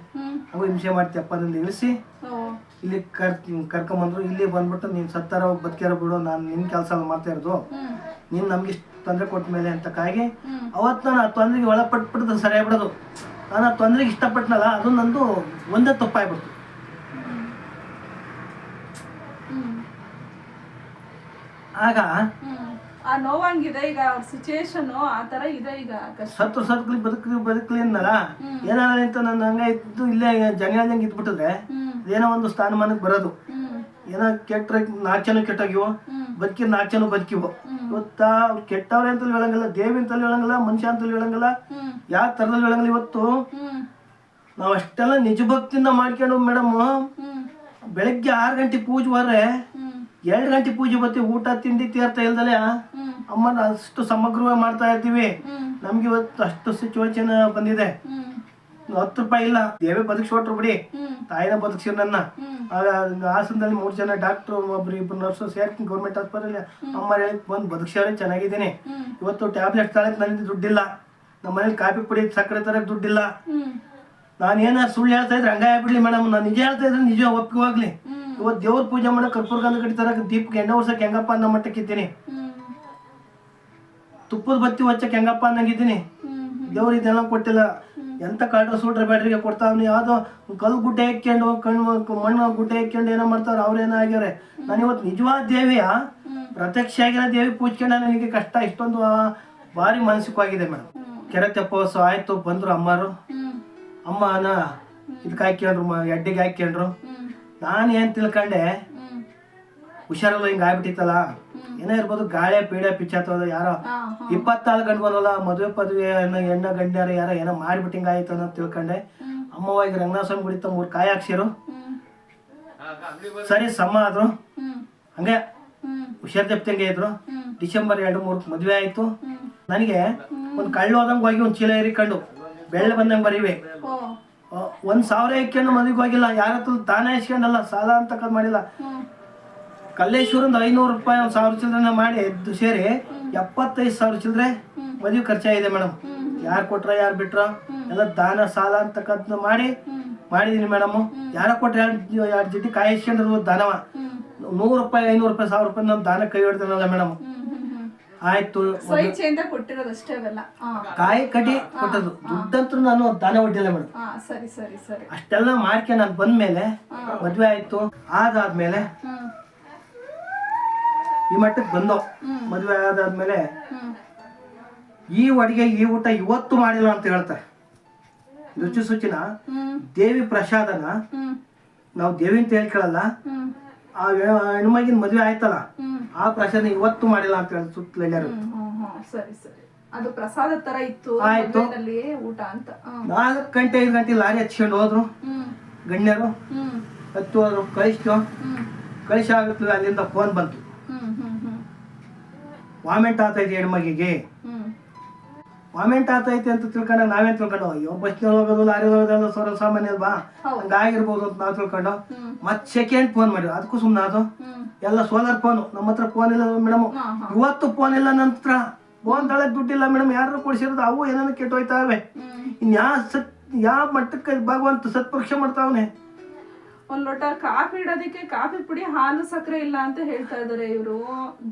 Speaker 3: ಹಾಗೂ ಹಿಂಸೆ ಮಾಡಿ ತೆಪ್ಪದಿಂದ ಇಳಿಸಿ ಇಲ್ಲಿ ಕರ್ಕೊಂಬಂದ್ರು. ಇಲ್ಲಿ ಬಂದ್ಬಿಟ್ಟು ನೀನು ಸತ್ತಾರ ಬದುಕಿರೋ ಬಿಡು, ನಾನು ನಿನ್ನ ಕೆಲಸ ಮಾಡ್ತಾ ಇರೋದು, ನೀನು ನಮ್ಗೆ ಇಷ್ಟು ತೊಂದರೆ ಕೊಟ್ಟ ಮೇಲೆ ಅಂತ ಕಾಗಿ ಅವತ್ತು ನಾನು ಆ ತೊಂದರೆಗೆ ಒಳಪಟ್ಬಿಟ್ಟು ಸರಿಯಾಗ್ಬಿಡೋದು. ನಾನು ಆ ತೊಂದರೆಗೆ ಇಷ್ಟಪಟ್ಟನಲ್ಲ, ಅದು ನಂದು ಒಂದೇ ತಪ್ಪಾಗ್ಬಿಡ್ತು. ಆಗ
Speaker 1: ಆ ನೋವಂಗಿದೆ. ಈಗ ಅವ್ರ ಸಿಚುಯೇಷನ್ ಆ ತರ ಇದೆ. ಈಗ
Speaker 3: ಸತ್ಲಿ ಬದುಕಲಿ ಅನ್ನಲ್ಲ, ಏನಾರ ಅಂತ ನನ್ನ ಹಂಗ ಇದ್ದು ಇಲ್ಲೇ ಜಂಗಲ್ದಂಗೆ ಇದ್ಬಿಟ್ಟಿದ್ರೆ ಏನೋ ಒಂದು ಸ್ಥಾನಮಾನಕ್ಕೆ ಬರೋದು. ಏನೋ ಕೆಟ್ಟ 4 ಜನ ಕೆಟ್ಟೋಗಿವೋ, ಬದುಕಿ 4 ಜನ ಬದುಕಿವೋ. ಇವತ್ತ ಕೆಟ್ಟವ್ರೆ ಅಂತಲ್ಲಿ ಹೇಳಂಗಿಲ್ಲ, ದೇವಿ ಅಂತಲ್ಲಿ ಹೇಳಂಗಿಲ್ಲ, ಮನುಷ್ಯ ಅಂತಲ್ಲಿ ಹೇಳಂಗಿಲ್ಲ, ಯಾವ ತರದಲ್ಲಿ ಹೇಳಂಗಿಲ್ಲ. ಇವತ್ತು ನಾವು ಅಷ್ಟೆಲ್ಲ ನಿಜ ಭಕ್ತಿಯಿಂದ ಮಾಡ್ಕೊಂಡು ಮೇಡಮ್ ಬೆಳಗ್ಗೆ 6 ಗಂಟೆ ಪೂಜೆ ಹೋದ್ರೆ 2 ಗಂಟೆ ಪೂಜೆ ಬರ್ತೀವಿ. ಊಟ ತಿಂಡಿ ತೀರ್ಥ ಇಲ್ದಲೆ ಅಮ್ಮನ ಅಷ್ಟು ಸಮಗ್ರವಾಗಿ ಮಾಡ್ತಾ ಇರ್ತೀವಿ. ನಮ್ಗೆ ಇವತ್ತು ಅಷ್ಟು ಸಿಚುವೇಶನ್ ಬಂದಿದೆ. 10 ರೂಪಾಯಿ ಇಲ್ಲ, ದೇವೇ ಬದುಕಿಸ್ಕೊಟ್ರು ಬಿಡಿ, ತಾಯಿನ ಬದುಕಿಸಿರ್ ನನ್ನ. ಹಾಸನದಲ್ಲಿ 3 ಜನ ಡಾಕ್ಟ್ರು, 1-2 ನರ್ಸು ಸೇರ್ತೀನಿ ಗೌರ್ಮೆಂಟ್ ಆಸ್ಪತ್ರೆಯಲ್ಲಿ. ಅಮ್ಮ ಹೇಳಿ ಬಂದು ಬದುಕಿಸೋರೆ ಚೆನ್ನಾಗಿದ್ದೀನಿ. ಇವತ್ತು ಟ್ಯಾಬ್ಲೆಟ್ ತಗೊಳಕ್ ನನಗೆ ದುಡ್ಡಿಲ್ಲ, ನಮ್ಮ ಮನೇಲಿ ಕಾಫಿ ಪುಡಿ ಸಕ್ಕರೆ ತರಕ್ ದುಡ್ಡಿಲ್ಲ. ನಾನು ಏನಾರು ಸುಳ್ಳು ಹೇಳ್ತಾ ಇದ್ರೆ ಹಂಗ ಆಗ್ಬಿಡ್ಲಿ ಮೇಡಮ್, ನಾನು ನಿಜ ಹೇಳ್ತಾ ಇದ್ರೆ ನಿಜ ಒಪ್ಪಿಗೆ ಹೋಗ್ಲಿ. ಇವತ್ತು ದೇವ್ರ ಪೂಜೆ ಮಾಡೋ ಕರ್ಪೂರ ಗಂಧ ಕಟ್ಟಿ ತರಕ್ ದೀಪಕ್ಕೆ ಎಣ್ಣೆ ವರ್ಷಕ್ಕೆ ಹೆಂಗಪ್ಪ ಅನ್ನೋ ಮಟ್ಟಕ್ಕಿದ್ದೀನಿ. ತುಪ್ಪದ ಬತ್ತಿ ಹೊಚ್ಚಕ್ಕೆ ಹೆಂಗಪ್ಪ ಅನ್ನಂಗಿದ್ದೀನಿ. ದೇವ್ರು ಇದೆಲ್ಲ ಕೊಟ್ಟಿಲ್ಲ. ಎಂತ ಕಾಲ್ಡ್ರ ಸೂಟ್ರ ಬ್ಯಾಟ್ರಿಗೆ ಕೊಡ್ತಾವ್ನಿ. ಯಾವುದೋ ಕಲ್ಲು ಗುಡ್ಡೆ ಹಾಕ್ಕೊಂಡು ಮಣ್ಣು ಗುಡ್ಡೆ ಹಾಕ್ಕೊಂಡು ಏನೋ ಮಾಡ್ತಾವ್ರೆ, ಅವ್ರೇನೋ ಆಗ್ಯಾರೆ. ನಾನು ಇವತ್ತು ನಿಜವಾದ ದೇವಿಯ ಪ್ರತ್ಯಕ್ಷ ಆಗಿರೋ ದೇವಿ ಪೂಜ್ಕೊಂಡ ನನಗೆ ಕಷ್ಟ ಇಷ್ಟೊಂದು ಭಾರಿ ಮಾನಸಿಕವಾಗಿದೆ ಮೇಡಮ್. ಕೆರೆ ತೆಪ್ಪೋತ್ಸವ ಆಯ್ತು. ಬಂದ್ರು ಅಮ್ಮರು. ಅಮ್ಮನ ಇದಕ್ಕೆ ಹಾಕ್ಕೊಂಡ್ರು, ಎಡ್ಡಿಗೆ ಹಾಕ್ಕೊಂಡ್ರು. ನಾನು ಏನ್ ತಿಳ್ಕೊಂಡೆ, ಹುಷಾರಲ್ಲ ಹಿಂಗ ಆಗ್ಬಿಟ್ಟಿತ್ತಲ್ಲ, ಏನೇ ಇರ್ಬೋದು, ಗಾಳಿ ಪೀಡೆ ಪಿಚ್ಚಾತದ, ಯಾರೋ 24 ಗಂಟೆ ಬಂದಲ್ಲ, ಮದುವೆ ಪದವಿ ಹೆಣ್ಣ ಗಂಡ್ಯಾರ ಯಾರೋ ಏನೋ ಮಾಡ್ಬಿಟ್ಟು ಹಿಂಗ ಆಯ್ತು ಅನ್ನೋ ತಿಳ್ಕೊಂಡೆ. ಅಮ್ಮವಾಗಿ ರಂಗನಾಥಸ್ವಾಮಿ ಗುಡಿತ 3 ಕಾಯಿ ಹಾಕ್ಸಿರು. ಸರಿ ಸಮ ಆದ್ರು. ಹಂಗೆ ಹುಷಾರ್ ತಪ್ಪಂಗೆ ಇದ್ರು. ಡಿಸೆಂಬರ್ 2-3 ಮದುವೆ ಆಯ್ತು. ನನಗೆ ಒಂದು ಕಳ್ಳು ಹೋದಂಗೆ ಹೋಗಿ ಒಂದು ಚೀಲ ಏರಿಕೊಂಡು ಬೆಳ್ಳ ಬಂದಂಗೆ ಬರೀವಿ. 1,000 ಇಕ್ಕೊಂಡು ಮದುವೆಗೆ ಹೋಗಿಲ್ಲ, ಯಾರ ಹತ್ರ ತಾನೇ ಇಸ್ಕೊಂಡಲ್ಲ, ಸಾಲ ಅಂತ ಮಾಡಿಲ್ಲ. ಕಲ್ಲೇಶ್ವರಂದ 500 ರೂಪಾಯಿ 1,000 ಚಿಲ್ಲರೆ ಮಾಡಿ ಸೇರಿ 75,000 ಚಿಲ್ಲರೆ ಮದುವೆ ಖರ್ಚಾಗಿದೆ ಮೇಡಮ್. ಯಾರು ಕೊಟ್ರ ಯಾರು ಬಿಟ್ರ ಎಲ್ಲ ದಾನ ಸಾಲ ಅಂತಕ್ಕಂಥ ಮಾಡಿದೀನಿ ಮೇಡಮ್. ಯಾರ ಕೊಟ್ರ ಎರಡು ಜಿಡ್ಡಿ ಕಾಯಿ ಇಸ್ಕೊಂಡಿರೋ ದಾನವ 100 ರೂಪಾಯಿ 500 ರೂಪಾಯಿ 1,000 ರೂಪಾಯಿ ನಾನು ದಾನ ಕೈ ಹಿಡ್ದನಲ್ಲ ಮೇಡಮ್. ಆಯ್ತು
Speaker 1: ಸ್ವಇಚ್ಛೆಯಿಂದ ಕೊಟ್ಟಿರೋದಷ್ಟೇ ಅವೆಲ್ಲ.
Speaker 3: ಕಾಯಿ ಕಡ್ಡಿ ಕೊಟ್ಟದ್ದು ದುಡ್ಡಂತೂ ನಾನು ದಾನ ಹೊಡ್ಡಿಲ್ಲ ಮೇಡಮ್.
Speaker 1: ಸರಿ ಸರಿ ಸರಿ.
Speaker 3: ಅಷ್ಟೆಲ್ಲ ಮಾಡ್ಕೊಂಡು ನಾನು ಬಂದ್ಮೇಲೆ ಮದ್ವೆ ಆಯ್ತು. ಅದಾದ್ಮೇಲೆ ಈ ಮಟ್ಟಕ್ಕೆ ಬಂದೋ. ಮದ್ವೆ ಆದಾದ್ಮೇಲೆ ಈ ಅಡಿಗೆ ಈ ಊಟ ಇವತ್ತು ಮಾಡಿಲ್ಲ ಅಂತ ಹೇಳ್ತಾರೆ. ರುಚಿ ಶುಚಿನ ದೇವಿ ಪ್ರಸಾದನ ನಾವು ದೇವಿ ಅಂತ ಹೇಳ್ಕೊಳ್ಳಲ್ಲ. ಆ ಹೆಣ್ಮಗಿನ ಮದ್ವೆ ಆಯ್ತಲ್ಲ ಆ ಪ್ರಸಾದ ಇವತ್ತು ಮಾಡಿಲ್ಲ ಅಂತ ಹೇಳಿ ಸುತ್ತಲೆಲ್ಲರೂ.
Speaker 1: ಸರಿ ಸರಿ. ಅದು ಪ್ರಸಾದ ತರ ಇತ್ತು
Speaker 3: ಆಯ್ತು
Speaker 1: ಊಟ ಅಂತ.
Speaker 3: 4 ಗಂಟೆ 5 ಗಂಟೆ ಲಾರಿ ಹಚ್ಕೊಂಡು ಹೋದ್ರು ಗಣ್ಯರು. ಹತ್ತು ಹೋದ್ರು ಕಳಿಸಿ ಆಗುತ್ತೆ. ಅಲ್ಲಿಂದ ಫೋನ್ ಬಂತು, ವಾಮೆಂಟ್ ಆತೈತಿ ಹೆಣ್ಮಗಿಗೆ. ವಾಮೆಂಟ್ ಆತೈತಿ ಅಂತ ತಿಳ್ಕೊಂಡ ನಾವೇನ್ ತಿಳ್ಕೊಂಡು ಅಯ್ಯೋ ಬಸ್ನಲ್ಲಿ ಹೋಗೋದು ಲಾರಿ ಹೋಗೋದಲ್ಲ ಸೊರ ಸಾಮಾನ್ಯ ಅಲ್ವಾ ಹಂಗಾಗಿರ್ಬೋದು ಅಂತ ನಾವ್ ತಿಳ್ಕೊಂಡು ಮತ್ ಸೆಕೆಂಡ್ ಫೋನ್ ಮಾಡಿದ್ರು. ಅದಕ್ಕೂ ಸುಮ್ನ ಅದು ಎಲ್ಲ ಸೋಲಾರ್ ಫೋನು. ನಮ್ಮ ಹತ್ರ ಫೋನ್ ಇಲ್ಲ ಮೇಡಮ್. ಇವತ್ತು ಫೋನ್ ಇಲ್ಲ ನನ್ನ ಹತ್ರ. ಫೋನ್ ತಳಕ್ ದುಡ್ಡಿಲ್ಲ ಮೇಡಮ್. ಯಾರು ಕೊಡ್ಸಿರೋದು ಅವು ಏನೇನು ಕೆಟ್ಟೋಯ್ತಾವೆ. ಇನ್ ಯಾವ ಮಟ್ಟಕ್ಕೆ ಭಗವಂತ ಸತ್ಪರೀಕ್ಷೆ ಮಾಡ್ತಾವನೆ.
Speaker 1: ಒಂದ್ ಲೋಟ ಕಾಫಿ ಇಡೋದಕ್ಕೆ ಕಾಫಿ ಪುಡಿ ಹಾಲು ಸಕ್ಕರೆ ಇಲ್ಲ ಅಂತ ಹೇಳ್ತಾ ಇದಾರೆ ಇವರು.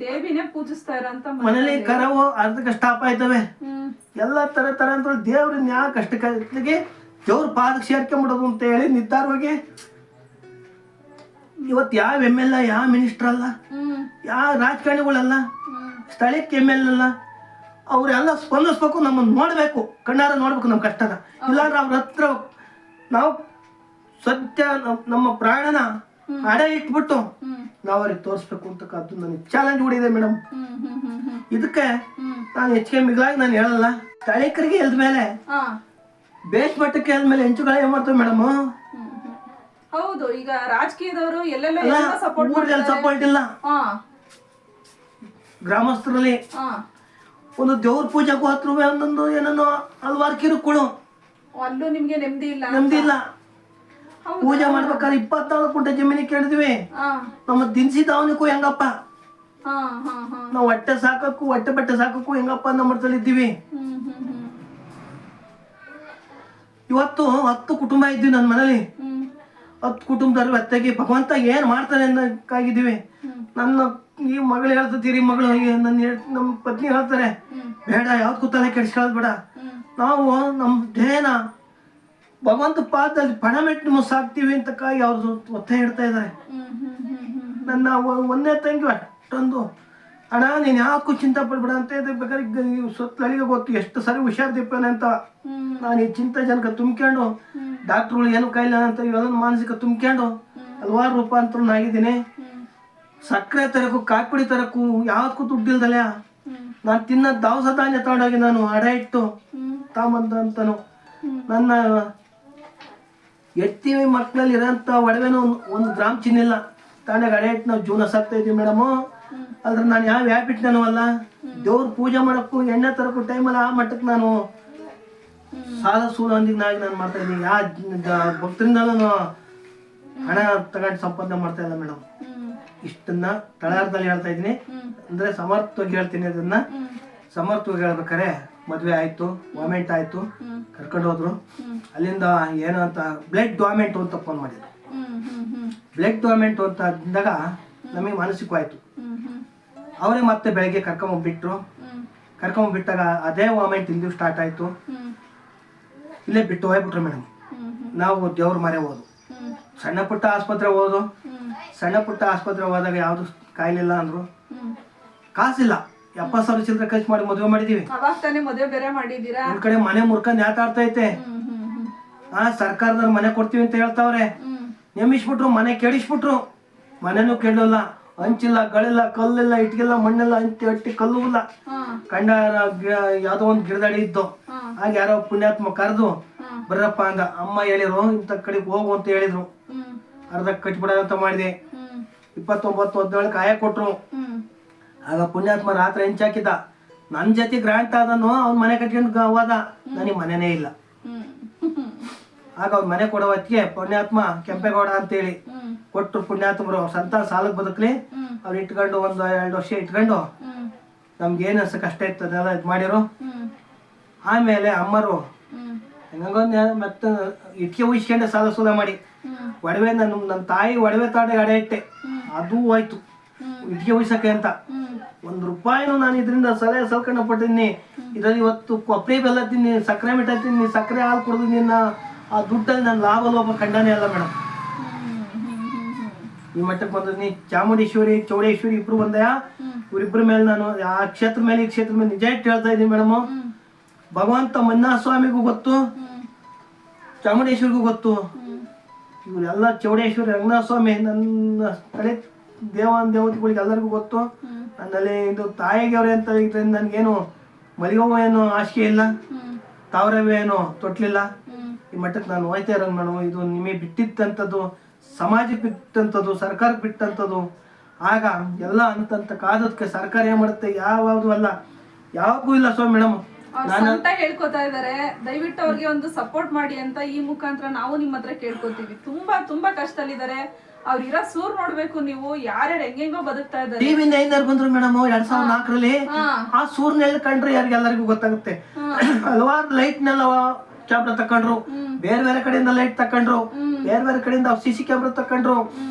Speaker 1: ದೇವಿನೇ ಪೂಜಿಸ್ತಾ ಇರಂತ
Speaker 3: ಮನೇಲಿ ಕರವು ಅರ್ಧಕ್ಕೆ ಸ್ಟಾಪ್ ಆಯ್ತವೆ. ಎಲ್ಲ ತರ ಅಂತ ದೇವ್ರನ್ನ ಯಾವ ಕಷ್ಟಕ್ಕೆ ದೇವ್ರ ಪಾದಕ್ಕೆ ಸೇರ್ಕೊಂಡ್ಬಿಡೋದು ಅಂತ ಹೇಳಿ ನಿರ್ಧಾರವಾಗಿ ಇವತ್ತು ಯಾವ MLA ಯಾವ ಮಿನಿಸ್ಟರ್ ಅಲ್ಲ ಯಾವ ರಾಜಕಾರಣಿಗಳಲ್ಲ ಸ್ಥಳೀಯ MLA ಅಲ್ಲ ಅವ್ರೆಲ್ಲ ಸ್ಪಂದಿಸ್ಬೇಕು. ನಮ್ಮನ್ನ ನೋಡ್ಬೇಕು, ಕಣ್ಣಾರ ನೋಡ್ಬೇಕು ನಮ್ಮ ಕಷ್ಟನ. ಇಲ್ಲಾಂದ್ರೆ ಅವ್ರ ಹತ್ರ ನಾವು ಸತ್ಯ ನಮ್ಮ ಪ್ರಾಣನ ಅಡ ಇಟ್ಬಿಟ್ಟು ನಾವ್ ಅವ್ರಿಗೆ ತೋರಿಸ್ಬೇಕು ಅಂತಕ್ಕದ್ದು ನನಗೆ ಚಾಲೆಂಜ್ ಹೊಡಿದೆ ಮೇಡಮ್. ಇದಕ್ಕೆ ನಾನು ಹೆಚ್ಚಿಗೆ ಮಿಗಿಲಾಗಿ ನಾನು ಹೇಳಲ್ಲ. ಸ್ಥಳೀಕರಿಗೆ ಎಲ್ದ ಮೇಲೆ ಬೇಸ್ ಮಟ್ಟಕ್ಕೆ ಎಲ್ಮೇಲೆ ಹೆಂಚುಗಳ ಏನ್ ಮಾಡ್ತೇವೆ ಮೇಡಮ್.
Speaker 1: ಹೌದು, ಈಗ ರಾಜಕೀಯದವರು ಎಲ್ಲೆಲ್ಲ
Speaker 3: ಸಪೋರ್ಟ್ ಇಲ್ಲ. ಗ್ರಾಮಸ್ಥರಲ್ಲಿ ಒಂದು ದೇವ್ರ ಪೂಜೆಗೂ 10 ರೂಪಾಯಿ ಒಂದೊಂದು ಏನೋ ಹಲ್ವಾರು ಕಿರುಕುಳು.
Speaker 1: ಅಲ್ಲೂ ನಿಮ್ಗೆ ನೆಮ್ಮದಿ
Speaker 3: ಇಲ್ಲ. ಪೂಜೆ ಮಾಡ್ಬೇಕಾದ್ರೆ 24 ಗುಂಟೆ ಜಮೀನಿಗೆ ಕೇಳಿದ್ವಿ. ನಮ್ಮ ದಿನಸಿ ದಾವನಿಗೂ ಹೆಂಗಪ್ಪ, ನಾವು ಹೊಟ್ಟೆ ಸಾಕಕ್ಕೂ ಹೊಟ್ಟೆ ಬಟ್ಟೆ ಸಾಕಕ್ಕೂ ಹೆಂಗಪ್ಪ ನಮ್ಮ ಮಟ್ಟದಲ್ಲಿದ್ದೀವಿ. ಇವತ್ತು 10 ಕುಟುಂಬ ಇದ್ವಿ ನನ್ನ ಮನೇಲಿ. 10 ಕುಟುಂಬದವ್ರು ಅತ್ತೆಗೆ ಭಗವಂತ ಏನ್ ಮಾಡ್ತಾನೆ ಅನ್ನಕ್ಕಾಗಿದ್ದೀವಿ. ನನ್ನ ಈ ಮಗಳು ಹೇಳ್ತೀರಿ ಮಗಳು ನಮ್ಮ ಪತ್ನಿ ಹೇಳ್ತಾರೆ ಬೇಡ ಯಾವ್ದು ಕೂತಲ್ಲ ಕೆಡ್ಸ್ಕೊಳ್ಳೋದು ಬೇಡ. ನಾವು ನಮ್ಮ ದೇಹನ ಭಗವಂತ ಪಾದದಲ್ಲಿ ಪಣ ಮೆಟ್ಟು ಸಾಕ್ತಿವಿ ಅಂತಕ್ಕಾಗಿ ಅವ್ರದ್ದು ಒತ್ತಾಯ ಇಡ್ತಾ ಇದ್ದಾರೆ. ನನ್ನ ಒಂದೇ ತಂಗಿ ಅಷ್ಟೊಂದು ಅಣ್ಣ ನೀನ್ ಯಾಕೂ ಚಿಂತೆ ಪಡ್ಬೇಡ ಅಂತ ಬೇಕಾದ್ರೆ ಸುತ್ತಲಿಗೆ ಗೊತ್ತು ಎಷ್ಟು ಸರಿ ಹುಷಾರ್ದಿಪ್ಪೇನೆ ಅಂತ. ನಾನು ಈ ಚಿಂತೆ ಜನಕ ತುಂಬ್ಕೊಂಡು ಡಾಕ್ಟ್ರುಗಳು ಏನು ಕಾಯಿಲ್ಲ ಅಂತ ಇವೆಲ್ಲ ಮಾನಸಿಕ ತುಂಬ್ಕೊಂಡು ಹಲವಾರು ರೂಪಾಂತರನಾಗಿದ್ದೀನಿ. ಸಕ್ಕರೆ ತರಕು ಕಾಪಿಡಿ ತರಕು ಯಾವ್ದಕ್ಕೂ ದುಡ್ಡಿಲ್ದಲ್ಲ. ನಾನು ತಿನ್ನ ದವಸ ಧಾನ್ಯ ತಗೊಂಡೋಗಿ ನಾನು ಅಡ ಇಟ್ಟು ತಾಂಬಂತನು ನನ್ನ ಎತ್ತೀವಿ ಮಕ್ಕಳಲ್ಲಿ ಇರೋಂಥ ಒಡವೆನೂ 1 ಗ್ರಾಮ್ ಚಿನ್ನಿಲ್ಲ ತಾಂಡಾಗ ಅಡ ಇಟ್ಟು ನಾವು ಜೀವನ ಸಾಕ್ತಾ ಇದೀವಿ ಮೇಡಮು. ಅದ್ರ ನಾನು ಯಾವ ಹ್ಯಾಬಿಟ್ನೂ ಅಲ್ಲ. ದೇವ್ರ ಪೂಜೆ ಮಾಡಕ್ಕೂ ಎಣ್ಣೆ ತರಕ್ಕೂ ಟೈಮಲ್ಲಿ ಆ ಮಟ್ಟಕ್ಕೆ ನಾನು ಸಾಲ ಸೂಲೊಂದಿಗೆ ನಾನು ಮಾಡ್ತಾ ಇದ್ದೀನಿ. ಯಾವ ಭಕ್ತರಿಂದ ನಾನು ಹಣ ತಗೊಂಡು ಸಂಪಾದನೆ ಮಾಡ್ತಾ ಇಲ್ಲ ಮೇಡಮ್. ಇಷ್ಟನ್ನ ತಳಾರದಲ್ಲಿ ಹೇಳ್ತಾ ಇದ್ದೀನಿ ಅಂದ್ರೆ ಸಮರ್ಥವಾಗಿ ಹೇಳ್ತೀನಿ. ಅದನ್ನ ಸಮರ್ಥವಾಗಿ ಹೇಳ್ಬೇಕಾರೆ ಮದ್ವೆ ಆಯ್ತು, ವಾಮೆಂಟ್ ಆಯ್ತು, ಕರ್ಕೊಂಡು ಹೋದ್ರು. ಅಲ್ಲಿಂದ ಏನು ಅಂತ ಬ್ಲಡ್ ಡೊಮೆಂಟ್ ಅಂತ ಫೋನ್ ಮಾಡಿದ್ರು. ಬ್ಲಡ್ ಡೊಮೆಂಟ್ ಅಂತ ಅಂದಾಗ ನಮಗೆ ಮಾನಸಿಕವಾಯ್ತು. ಅವರೇ ಮತ್ತೆ ಬೆಳಗ್ಗೆ ಕರ್ಕೊಂಡ್ಬಿಟ್ರು. ಕರ್ಕೊಂಡ್ಬಿಟ್ಟಾಗ ಅದೇ ವಾಮೆಂಟ್ ಇಲ್ಲಿ ಸ್ಟಾರ್ಟ್ ಆಯ್ತು. ಇಲ್ಲೇ ಬಿಟ್ಟು ಹೋಗ್ಬಿಟ್ರು ಮೇಡಮ್. ನಾವು ದೇವ್ರ ಮನೆ ಹೋದು, ಸಣ್ಣ ಪುಟ್ಟ ಆಸ್ಪತ್ರೆ ಹೋದು. ಸಣ್ಣ ಪುಟ್ಟ ಆಸ್ಪತ್ರೆ ಹೋದಾಗ ಯಾವ್ದು ಕಾಯಿಲಿಲ್ಲ ಅಂದ್ರು. ಕಾಸಿಲ್ಲ, 70,000 ಚಿಲ್ಲರೆ ಖರ್ಚು ಮಾಡಿ ಮದುವೆ ಮಾಡಿದೀವಿ. ಒಂದ್ ಕಡೆ ಮನೆ ಮುರ್ಕೊಂಡ್ ಯಾತಾಡ್ತೈತೆ. ಸರ್ಕಾರದವ್ರು ಮನೆ ಕೊಡ್ತೀವಿ ಅಂತ ಹೇಳ್ತಾವ್ರೆ. ನೇಮಿಸ್ಬಿಟ್ರು, ಮನೆ ಕೆಡಿಸ್ಬಿಟ್ರು. ಮನೆನೂ ಕೆಡಲ್ಲ, ಹಂಚಿಲ್ಲ, ಗಳಿಲ್ಲ, ಕಲ್ಲಿಲ್ಲ, ಇಟ್ಗಿಲ್ಲ, ಮಣ್ಣೆಲ್ಲ, ಹಟ್ಟಿ ಕಲ್ಲು ಇಲ್ಲ. ಕಂಡ ಯಾವ್ದೋ ಒಂದ್ ಗಿಡದಡಿ ಇದ್ದು ಆಗ ಯಾರೋ ಪುಣ್ಯಾತ್ಮ ಕರೆದು ಬರ್ರಪ್ಪ ಅಂದ. ಅಮ್ಮ ಹೇಳಿರು ಇಂಥ ಕಡೆಗೆ ಹೋಗು ಅಂತ ಹೇಳಿದ್ರು. ಅರ್ಧ ಕಟ್ಬಿಡ ಅಂತ ಮಾಡಿದೆ. 29-17 ಕಾಯ ಕೊಟ್ರು. ಆಗ ಪುಣ್ಯಾತ್ಮ ರಾತ್ರಿ ಹೆಂಚಾಕಿದ್ದ. ನನ್ ಜೊತೆ ಗ್ರಾಂಟ್ ಆದನು ಅವ್ನ ಮನೆ ಕಟ್ಕೊಂಡು ಹೋದ. ನನಗೆ ಮನೆನೇ ಇಲ್ಲ. ಆಗ ಅವ್ರ ಮನೆ ಕೊಡೋ ಹೊತ್ತಿಗೆ ಪುಣ್ಯಾತ್ಮ ಕೆಂಪೇಗೌಡ ಅಂತೇಳಿ ಕೊಟ್ಟರು ಪುಣ್ಯಾತ್ಮರು ಅವ್ರ ಸ್ವಂತ ಸಾಲಕ್ಕೆ ಬದುಕಲಿ. ಅವ್ರು ಇಟ್ಕೊಂಡು 1-2 ವರ್ಷ ಇಟ್ಕೊಂಡು ನಮ್ಗೆ ಏನು ಕಷ್ಟ ಇತ್ತು ಅದೆಲ್ಲ ಇದು ಮಾಡಿರು. ಆಮೇಲೆ ಅಮ್ಮರು ಹೆಂಗೋ ಮತ್ತೆ ಇಟ್ಕೆ ಉಯಿಸ್ಕೊಂಡೆ ಸಾಲ ಸೂಲ ಮಾಡಿ ಒಡವೆ ನನ್ನ ತಾಯಿ ಒಡವೆ ತಾಡೆ ಅಡೆ ಇಟ್ಟೆ, ಅದು ಹೋಯ್ತು ಇಟ್ಕೆ ಉಯ್ಸಕ್ಕೆ ಅಂತ. 1 ರೂಪಾಯಿನೂ ನಾನು ಇದರಿಂದ ಸಲಹೆ ಸಲ್ಕಂಡ ಪಟ್ಟಿದ್ದೀನಿ. ಇದರಲ್ಲಿ ಇವತ್ತು ಕೊಬ್ಬರಿ ಬೆಲ್ಲ ತಿನ್ನಿ, ಸಕ್ಕರೆ ಮಿಠಾಯಿ ತಿನ್ನಿ, ಸಕ್ಕರೆ ಹಾಲು ಕುಡಿದು ನಿನ್ನ ಆ ದುಡ್ಡಲ್ಲಿ ನನ್ನ ಲಾಭ ಲೋಪ ಖಂಡನೆ ಅಲ್ಲ ಮೇಡಮ್. ಈ ಮಟ್ಟಕ್ಕೆ ಬಂದಿದ್ದೀನಿ. ಚಾಮುಂಡೇಶ್ವರಿ ಚೌಡೇಶ್ವರಿ ಇಬ್ರು ಬಂದೆಯಾ, ಇವರಿಬ್ಬರ ಮೇಲೆ ನಾನು ಆ ಕ್ಷೇತ್ರ ಮೇಲೆ ಈ ಕ್ಷೇತ್ರ ಮೇಲೆ ನಿಜ ಇಟ್ಟು ಹೇಳ್ತಾ ಇದ್ದೀನಿ ಮೇಡಮ್. ಭಗವಂತ ಮನ್ನಾಸ್ವಾಮಿಗೂ ಗೊತ್ತು, ಚಾಮುಂಡೇಶ್ವರಿಗೂ ಗೊತ್ತು. ಇವರೆಲ್ಲ ಚೌಡೇಶ್ವರಿ ರಂಗನಾಥ ಸ್ವಾಮಿ ನನ್ನ ಕಡೆ ದೇವತೆಗಳಿಗೆ ಎಲ್ಲರಿಗೂ ಗೊತ್ತು. ನನ್ನಲ್ಲಿ ಇದು ತಾಯಿಗೆ ಅವ್ರೆ ಅಂತ ಇದರಿಂದ ನನಗೇನು ಮಲಿಗೋವ ಏನು ಆಶೆ ಇಲ್ಲ, ತಾವರವೇ ಏನು ತೊಟ್ಲಿಲ್ಲ. ಈ ಮಟ್ಟಕ್ಕೆ ನಾನು ಹೋಯ್ತಾ ಇರೋದು ಮೇಡಮ್. ಇದು ನಿಮಗೆ ಬಿಟ್ಟಿತ್ತಂಥದ್ದು, ಸಮಾಜಕ್ಕೆ ಬಿಟ್ಟಂಥದ್ದು, ಸರ್ಕಾರಕ್ಕೆ ಬಿಟ್ಟಂಥದ್ದು. ಆಗ ಎಲ್ಲ ಅಂತಂತ ಕಾದದಕ್ಕೆ ಸರ್ಕಾರ ಏನ್ ಮಾಡುತ್ತೆ, ಯಾವ್ದು ಅಲ್ಲ ಯಾವಾಗೂ ಇಲ್ಲ ಸ್ವಾಮಿ ಮೇಡಮ್.
Speaker 1: ಅಂತ ಹೇಳ್ಕೊತಾ ಇದಾರೆ, ದಯವಿಟ್ಟು ಅವ್ರಿಗೆ ಒಂದು ಸಪೋರ್ಟ್ ಮಾಡಿ ಅಂತ ಈ ಮುಖಾಂತರ ನಾವು ನಿಮ್ಮ ಹತ್ರ ಕೇಳ್ಕೊತೀವಿ. ತುಂಬಾ ಕಷ್ಟದಲ್ಲಿದ್ದಾರೆ. ಅವ್ರ ಇರೋ ಸೂರ್ ನೋಡ್ಬೇಕು ನೀವು, ಯಾರ್ಯಾರು ಹೆಂಗೆಂಗೋ ಬದುಕ್ತಾ ಇದ್ದಾರೆ.
Speaker 3: ಟಿವಿಯಿಂದ ಐದಾರು ಬಂದ್ರು ಮೇಡಮ್ 2004ರಲ್ಲಿ. ಆ ಸೂರ್ನೆಲ್ಲ ಕಂಡ್ರೆ ಯಾರಿಗೆಲ್ಲರಿಗೂ ಗೊತ್ತಾಗುತ್ತೆ. ಹಲವಾರು ಲೈಟ್ನೆಲ್ಲ ಕ್ಯಾಮ್ರಾ ತಕೊಂಡ್ರು, ಬೇರೆ ಕಡೆಯಿಂದ ಲೈಟ್ ತಕೊಂಡ್ರು, ಬೇರೆ ಕಡೆಯಿಂದ CC ಕ್ಯಾಮ್ರಾ ತಕೊಂಡ್ರು.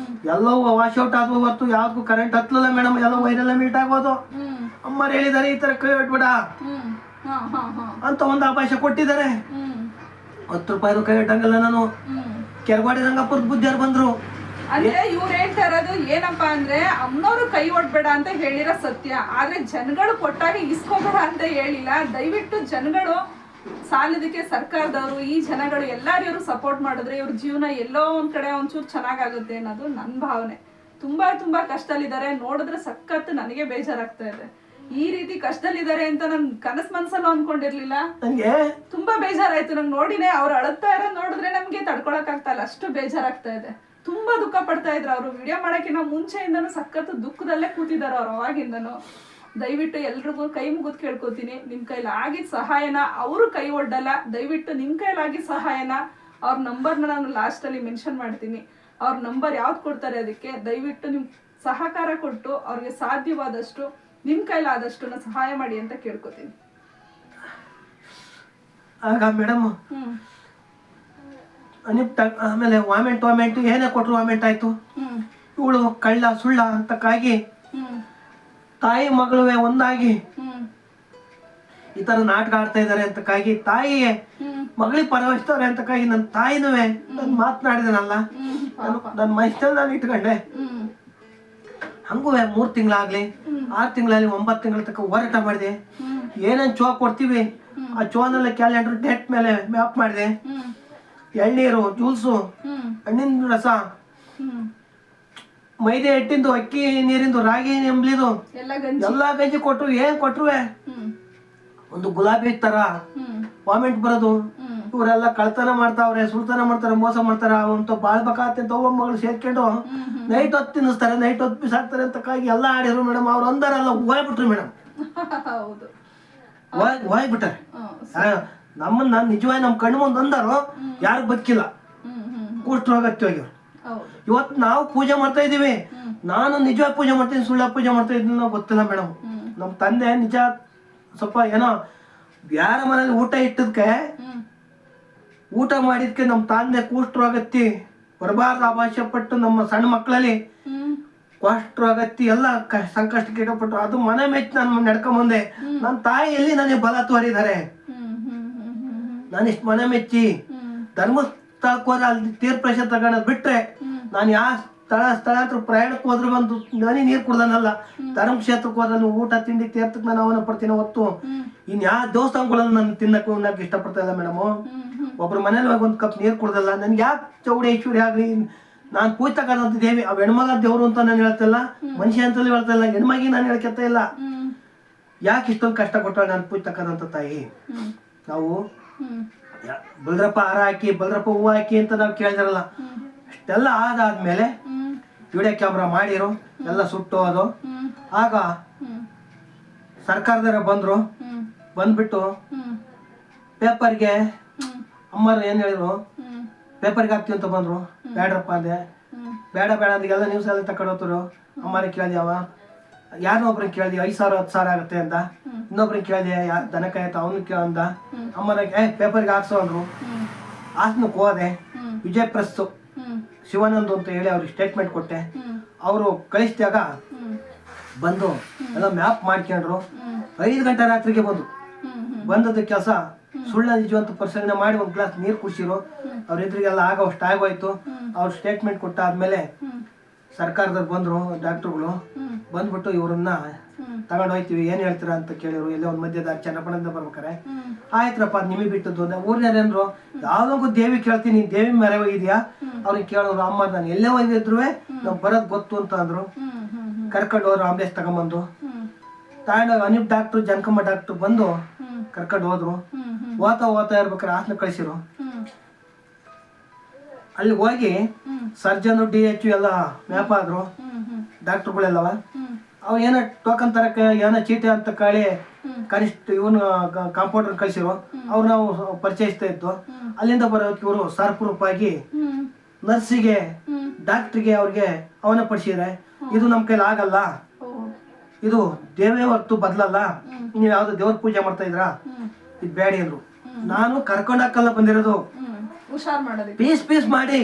Speaker 3: ಎಲ್ಲವೂ ವಾಶ್ಔಟ್ ಆದ್ವು ಹೊರ್ತು ಯಾವ್ದು ಕರೆಂಟ್ ಹತ್ತಲಿಲ್ಲ ಮೇಡಮ್. ಎಲ್ಲ ವೈರೆಲ್ಲ ಮೀಟ್ ಆಗೋದು. ಅಮ್ಮರು ಹೇಳಿದಾರೆ ಈ ತರ ಕೈ ಹೊಟ್ಬಿಡ ಅಂತ ಒಂದು ಆಭಾಷ ಕೊಟ್ಟಿದ್ದಾರೆ. 10 ರೂಪಾಯಿ ಕೈ ಇಟ್ಟಂಗಲ್ಲ ನಾನು. ಕೆರವಾಡಿ ರಂಗಪ್ಪರ ಬುದ್ಧಿಯರು ಬಂದ್ರು.
Speaker 1: ಅಂದ್ರೆ ಇವ್ರು ಹೇಳ್ತಾ ಇರೋದು ಏನಪ್ಪಾ ಅಂದ್ರೆ ಅಮ್ಮನವ್ರು ಕೈ ಒಡ್ಬೇಡ ಅಂತ ಹೇಳಿರೋ ಸತ್ಯ, ಆದ್ರೆ ಜನಗಳು ಕೊಟ್ಟಾಗ ಇಸ್ಕೋಬೇಡ ಅಂತ ಹೇಳಿಲ್ಲ. ದಯವಿಟ್ಟು ಜನಗಳು ಸಾಲದಕ್ಕೆ ಸರ್ಕಾರದವರು ಈ ಜನಗಳು ಎಲ್ಲಾರು ಇವ್ರು ಸಪೋರ್ಟ್ ಮಾಡಿದ್ರೆ ಇವ್ರ ಜೀವನ ಎಲ್ಲೋ ಒಂದ್ ಕಡೆ ಒಂಚೂರು ಚೆನ್ನಾಗಾಗುತ್ತೆ ಅನ್ನೋದು ನನ್ನ ಭಾವನೆ. ತುಂಬಾ ಕಷ್ಟದಲ್ಲಿದ್ದಾರೆ. ನೋಡಿದ್ರೆ ಸಖತ್ ನನಗೆ ಬೇಜಾರಾಗ್ತಾ ಇದೆ. ಈ ರೀತಿ ಕಷ್ಟದಲ್ಲಿದ್ದಾರೆ ಅಂತ ನನ್ ಮನ್ಸಲ್ಲೂ ಅನ್ಕೊಂಡಿರ್ಲಿಲ್ಲ. ತುಂಬಾ ಬೇಜಾರಾಯ್ತು ನಂಗೆ ನೋಡಿನೇ. ಅವ್ರು ಅಳುತ್ತಾ ಇರೋದ್ ನೋಡಿದ್ರೆ ನಮ್ಗೆ ತಡ್ಕೊಳಕ್ ಆಗ್ತಾ ಇಲ್ಲ, ಅಷ್ಟು ಬೇಜಾರಾಗ್ತಾ ಇದೆ. ತುಂಬಾ ದುಃಖ ಪಡ್ತಾ ಇದ್ರು. ಅವ್ರು ವಿಡಿಯೋ ಮಾಡಕ್ಕಿಂತ ಮುಂಚೆಯಿಂದನೂ ಸಖತ್ ದುಃಖದಲ್ಲೇ ಕೂತಿದ್ದಾರೆ ಅವ್ರು ಅವಾಗಿಂದನು. ದಯವಿಟ್ಟು ಎಲ್ರಿಗೂ ಕೈ ಮುಗಿದ್ ಕೇಳ್ಕೊತೀನಿ, ನಿಮ್ ಕೈಲಿ ಆಗಿದ್ ಸಹಾಯನ ಅವರು ಕೈ ಒಡ್ಡಲ್ಲ. ದಯವಿಟ್ಟು ನಿಮ್ ಕೈಲಾಗಿದ್ ಸಹಾಯನ ಅವ್ರ ನಂಬರ್ನ ನಾನು ಲಾಸ್ಟ್ ಅಲ್ಲಿ ಮೆನ್ಷನ್ ಮಾಡ್ತೀನಿ. ಅವ್ರ ನಂಬರ್ ಯಾವ್ದು ಕೊಡ್ತಾರೆ ಅದಕ್ಕೆ ದಯವಿಟ್ಟು ನಿಮ್ ಸಹಕಾರ ಕೊಟ್ಟು ಅವ್ರಿಗೆ ಸಾಧ್ಯವಾದಷ್ಟು ನಿಮ್ ಕೈಲಾದಷ್ಟು ಸಹಾಯ ಮಾಡಿ ಅಂತ ಕೇಳ್ಕೊತೀನಿ.
Speaker 3: ಆಗ ಮೇಡಮ್ ಆಮೇಲೆ ವಾಮೆಂಟ್ ಏನೇ ಕೊಟ್ರು ವಾಮೆಂಟ್ ಆಯ್ತು. ಇವಳು ಕಳ್ಳ ಸುಳ್ಳ ಅಂತಕ್ಕಾಗಿ ತಾಯಿ ಮಗಳುವೆ ಒಂದಾಗಿ ಈ ತರ ನಾಟಕ ಆಡ್ತಾ ಇದಾರೆ ಅಂತಕ್ಕಾಗಿ ತಾಯಿಗೆ ಮಗಳಿಗೆ ಪರವಹಿಸ್ತವ್ರೆ ಅಂತಕ್ಕಾಗಿ ನನ್ನ ತಾಯಿನೂ ನಾನು ಮಾತನಾಡಿದನಲ್ಲ, ನನ್ನ ಮೈಸಲ್ಲಿ ನಾನು ಇಟ್ಕೊಂಡೆ. ಹಂಗೂ 3 ತಿಂಗಳಾಗ್ಲಿ 6 ತಿಂಗಳಲ್ಲಿ 9 ತಿಂಗಳ ತನಕ ಹೋರಾಟ ಮಾಡಿದೆ. ಏನೇನ್ ಚೋ ಕೊಡ್ತೀವಿ ಆ ಚೋನಲ್ಲಿ ಕ್ಯಾಲೆಂಡರ್ ಡೇಟ್ ಮೇಲೆ ಮ್ಯಾಪ್ ಮಾಡಿದೆ. ಎಳ್ನೀರು, ಜ್ಯೂಸು, ಹಣ್ಣಿನ ರಸ, ಮೈದೆ ಹಿಟ್ಟಿಂದು, ಅಕ್ಕಿ ನೀರಿಂದು, ರಾಗಿ ಎಂಬ್ಲಿದು ಎಲ್ಲಾ ಗಂಜಿ ಕೊಟ್ರು. ಏನ್ ಕೊಟ್ರುವೆ ಒಂದು ಗುಲಾಬಿ ತರ ವಾಮೆಂಟ್ ಬರೋದು. ಇವರೆಲ್ಲ ಕಳ್ತನ ಮಾಡ್ತಾವ್ರೆ, ಸುಳ್ತನ ಮಾಡ್ತಾರೆ, ಮೋಸ ಮಾಡ್ತಾರ ಅಂತ ಬಾಳ್ಬೇಕಾಗ್ತಂತ ಮಗಳು ಸೇರ್ಕೊಂಡು ನೈಟ್ ಹೊತ್ತು ತಿನ್ನಿಸ್ತಾರೆ, ನೈಟ್ ಹೊತ್ತು ಬಿಸಾಕ್ತಾರೆ ಅಂತಕ್ಕಾಗಿ ಎಲ್ಲ ಆಡಿದ್ರು ಮೇಡಮ್. ಅವ್ರು ಅಂದಾರೆಲ್ಲ ಹೋಗ್ಬಿಟ್ರು ಮೇಡಮ್. ಹೋಗ್ಬಿಟ್ಟಾರೆ. ನಮ್ಮನ್ನ ನಿಜವಾಗಿ ನಮ್ ಕಣ್ಣು ಮುಂದೆ ಅಂದಾರು ಯಾರು ಬದುಕಿಲ್ಲ, ಕೂಷ್ಟ್ರೋಗತ್ಯವಾಗಿ. ಇವತ್ತು ನಾವು ಪೂಜೆ ಮಾಡ್ತಾ ಇದೀವಿ. ನಾನು ನಿಜವಾಗಿ ಪೂಜೆ ಮಾಡ್ತೀನಿ, ಸುಳ್ಳ ಪೂಜೆ ಮಾಡ್ತಾ ಇದ್ದೀನಿ ಗೊತ್ತಿಲ್ಲ ಮೇಡಮ್. ನಮ್ ತಂದೆ ನಿಜ ಸ್ವಲ್ಪ ಏನೋ ಯಾರ ಮನೇಲಿ ಊಟ ಇಟ್ಟದಕ್ಕೆ ಊಟ ಮಾಡಿದ್ಕೆ ನಮ್ ತಂದೆ ಕೂಷ್ಟ್ರೋಗತ್ತಿ ಬರಬಾರ್ದು ಆಭಾಷೆ ಪಟ್ಟು ನಮ್ಮ ಸಣ್ಣ ಮಕ್ಕಳಲ್ಲಿ ಕೂಷ್ಟ್ರೋಗತ್ತಿ ಎಲ್ಲ ಸಂಕಷ್ಟಕ್ಕೆ ಇಡಪಟ್ಟು ಅದು ಮನೆ ಮೆಚ್ಚಿ ನಾನು ನಡ್ಕೊಂಬಂದೆ. ನನ್ನ ತಾಯಿ ಎಲ್ಲಿ ನನಗೆ ಬಲ ತೋರಿದ್ದಾರೆ. ನಾನು ಇಷ್ಟು ಮನೆ ಮೆಚ್ಚಿ ಧರ್ಮಸ್ಥಳಕ್ಕೆ ಹೋದ್ರೆ ಅಲ್ಲಿ ತೀರ್ಪ್ರಶ ತಗೊಳೋದ್ ಬಿಟ್ರೆ ನಾನು ಯಾವ ಸ್ಥಳಾಂತರ ಪ್ರಯಾಣಕ್ಕೆ ಹೋದ್ರೆ ಬಂದು ನನಗೆ ನೀರು ಕುಡ್ದನಲ್ಲ. ಧರ್ಮಕ್ಷೇತ್ರಕ್ಕೆ ಹೋದ್ರೆ ಊಟ ತಿಂಡಿ ತೀರ್ಥಕ್ಕೆ ನಾನು ಅವನ ಪಡ್ತೀನಿ ಹೊತ್ತು ಇನ್ ಯಾವ ದೇವಸ್ಥಾನಗಳಲ್ಲಿ ನಾನು ತಿನ್ನಕ್ಕೆ ಉಣ್ಣಕ್ಕೆ ಇಷ್ಟಪಡ್ತಾ ಇಲ್ಲ ಮೇಡಮ್. ಒಬ್ರು ಮನೇಲಿ ಹೋಗಿ 1 ಕಪ್ ನೀರು ಕುಡ್ದಲ್ಲ. ನನ್ಗೆ ಯಾಕೆ ಚೌಡೇಶ್ವರಿ ಆಗ್ಲಿ ನಾನು ಪೂಜೆ ತಗೊಂಡಂತ ದೇವಿ ಅವ್ ಹೆಣ್ಮಗ ದೇವ್ರು ಅಂತ ನಾನು ಹೇಳ್ತಿಲ್ಲ, ಮನುಷ್ಯ ಅಂತಲೂ ಹೇಳ್ತಾ ಇಲ್ಲ, ಹೆಣ್ಮಗಿ ನಾನು ಹೇಳ್ಕೊತಾ ಇಲ್ಲ. ಯಾಕೆ ಇಷ್ಟೊಂದು ಕಷ್ಟ ಕೊಟ್ಟಾಳ ನಾನು ಪೂಜೆ ತಕ್ಕಂತ ತಾಯಿ. ನಾವು ಬಲ್ರಪ್ಪ ಹಾರ ಹಾಕಿ ಬಲ್ರಪ್ಪ ಹೂವು ಹಾಕಿ ಅಂತ ನಾವು ಕೇಳಿದಾರಲ್ಲ, ಅಷ್ಟೆಲ್ಲ ಆದಾದ್ಮೇಲೆ ವಿಡಿಯೋ ಕ್ಯಾಮ್ರಾ ಮಾಡಿರು, ಎಲ್ಲ ಸುಟ್ಟು ಅದು. ಆಗ ಸರ್ಕಾರದವ್ರ ಬಂದ್ರು, ಬಂದ್ಬಿಟ್ಟು ಪೇಪರ್ಗೆ ಅಮ್ಮರು ಏನ್ ಹೇಳಿದ್ರು, ಪೇಪರ್ಗೆ ಹಾಕ್ತೀವಿ ಅಂತ ಬಂದ್ರು. ಬೇಡ್ರಪ್ಪ ಅಂದೆ. ಬೇಡ ಬೇಡ ಅಂದಿಗೆಲ್ಲ ನ್ಯೂಸ್ ಎಲ್ಲ ತಕೊಂಡು ಹೋಗ್ತಾರು. ಅಮ್ಮನ ಕೇಳಿದ್ಯಾವ ಯಾರನ್ನೋ ಒಬ್ರಿಗೆ ಕೇಳಿದ್ವಿ 5,000 10,000 ಆಗುತ್ತೆ ಅಂತ. ಇನ್ನೊಬ್ರಿಗೆ ಕೇಳಿದೆ ದನ ಕಾಯ್ತ ಅವನು ಕೇಳಂದ. ಅಮ್ಮನ ಪೇಪರ್ಗೆ ಹಾಕ್ಸೋ ಅಂದ್ರು. ಹಾಸನಕ್ಕೆ ಹೋದೆ. ವಿಜಯ್ ಪ್ರೆಸ್ ಶಿವಾನಂದ್ ಅಂತ ಹೇಳಿ ಅವ್ರಿಗೆ ಸ್ಟೇಟ್ಮೆಂಟ್ ಕೊಟ್ಟೆ. ಅವರು ಕಳಿಸಿದಾಗ ಬಂದು ಎಲ್ಲ ಮ್ಯಾಪ್ ಮಾಡ್ಕೊಂಡ್ರು. 5 ಗಂಟೆ ರಾತ್ರಿಗೆ ಬಂದದ ಕೆಲಸ ಸುಳ್ಳ ನಿಜವಂತ ಪರಿಶೀಲನೆ ಮಾಡಿ ಒಂದು ಗ್ಲಾಸ್ ನೀರು ಕುಡಿಸಿರು. ಅವ್ರ ಎದುರಿಗೆಲ್ಲ ಆಗೋಷ್ಟು ಆಗೋಯ್ತು. ಅವ್ರು ಸ್ಟೇಟ್ಮೆಂಟ್ ಕೊಟ್ಟಾದ್ಮೇಲೆ ಸರ್ಕಾರದವ್ರು ಬಂದ್ರು, ಡಾಕ್ಟರ್ಗಳು ಬಂದ್ಬಿಟ್ಟು ಇವ್ರನ್ನ ತಗೊಂಡು ಹೋಯ್ತೀವಿ ಏನ್ ಹೇಳ್ತೀರಾ ಅಂತ ಕೇಳಿದ್ರು. ಎಲ್ಲೇ ಒಂದು ಮಧ್ಯದ ಚನ್ನಪಟ್ಟಣದಿಂದ ಬರ್ಬೇಕಾರೆ ಆಯ್ತ್ರಪ್ಪ ಅದ್ ನಿಮಗೆ ಬಿಟ್ಟದ್ದು ಅಂತ. ಊರ್ನೇರೇನ್ರು ಯಾವ್ದಕ್ಕೂ ದೇವಿ ಕೇಳ್ತೀನಿ, ದೇವಿ ಮರೆ ಹೋಗಿದ್ಯಾ ಅವ್ರಿಗೆ ಕೇಳೋರು. ಅಮ್ಮ ನಾನು ಎಲ್ಲೇ ಹೋಗಿದ್ರು ನಾವು ಬರೋದ್ ಗೊತ್ತು ಅಂತ ಅಂದ್ರು. ಕರ್ಕೊಂಡು ಹೋದ್ರು. ಆಂಬುಲೆನ್ಸ್ ತಗೊಂಬಂದು ತಗೊಂಡೋಗ ಅನಿಪ್ ಡಾಕ್ಟ್ರು ಜನಕಮ್ಮ ಡಾಕ್ಟ್ರು ಬಂದು ಕರ್ಕೊಂಡು ಹೋದ್ರು. ಓತಾ ಇರ್ಬೇಕಾರೆ ಹಾಸನ ಕಳಿಸಿರು. ಅಲ್ಲಿ ಹೋಗಿ ಸರ್ಜನ್ DH ಎಲ್ಲ ಮ್ಯಾಪ್ ಆದ್ರು ಡಾಕ್ಟರ್ಗಳೆಲ್ಲವ. ಅವ್ ಏನೋ ಟೋಕನ್ ತರಕ್ಕೆ ಏನೋ ಚೀಟಿ ಅಂತ ಕಾಳಿ ಕನಿಷ್ಠ ಇವನು ಕಾಂಪೌಂಡರ್ ಕಳಿಸಿರು. ಅವ್ರು ನಾವು ಪರಿಚಯಿಸ್ತಾ ಇದ್ದು. ಅಲ್ಲಿಂದ ಬರೋದಕ್ಕೆ ಇವರು ಸಾರ್ಪ್ರೂಫ್ ಆಗಿ ನರ್ಸಿಗೆ ಡಾಕ್ಟ್ರಿಗೆ ಅವ್ರಿಗೆ ಅವನ ಪಡಿಸಿದ್ರೆ ಇದು ನಮ್ ಕೈಲಿ ಆಗಲ್ಲ, ಇದು ದೇವೇ ಹೊರ್ತು ಬದಲಲ್ಲ, ನೀವ್ ಯಾವ್ದು ದೇವ್ರ ಪೂಜೆ ಮಾಡ್ತಾ ಇದ್ರಾ, ಇದು ಬೇಡಿ ಅಂದ್ರು. ನಾನು ಕರ್ಕೊಂಡ್ ಹಾಕಲ್ಲ ಬಂದಿರೋದು, ಪೀಸ್ ಮಾಡಿ.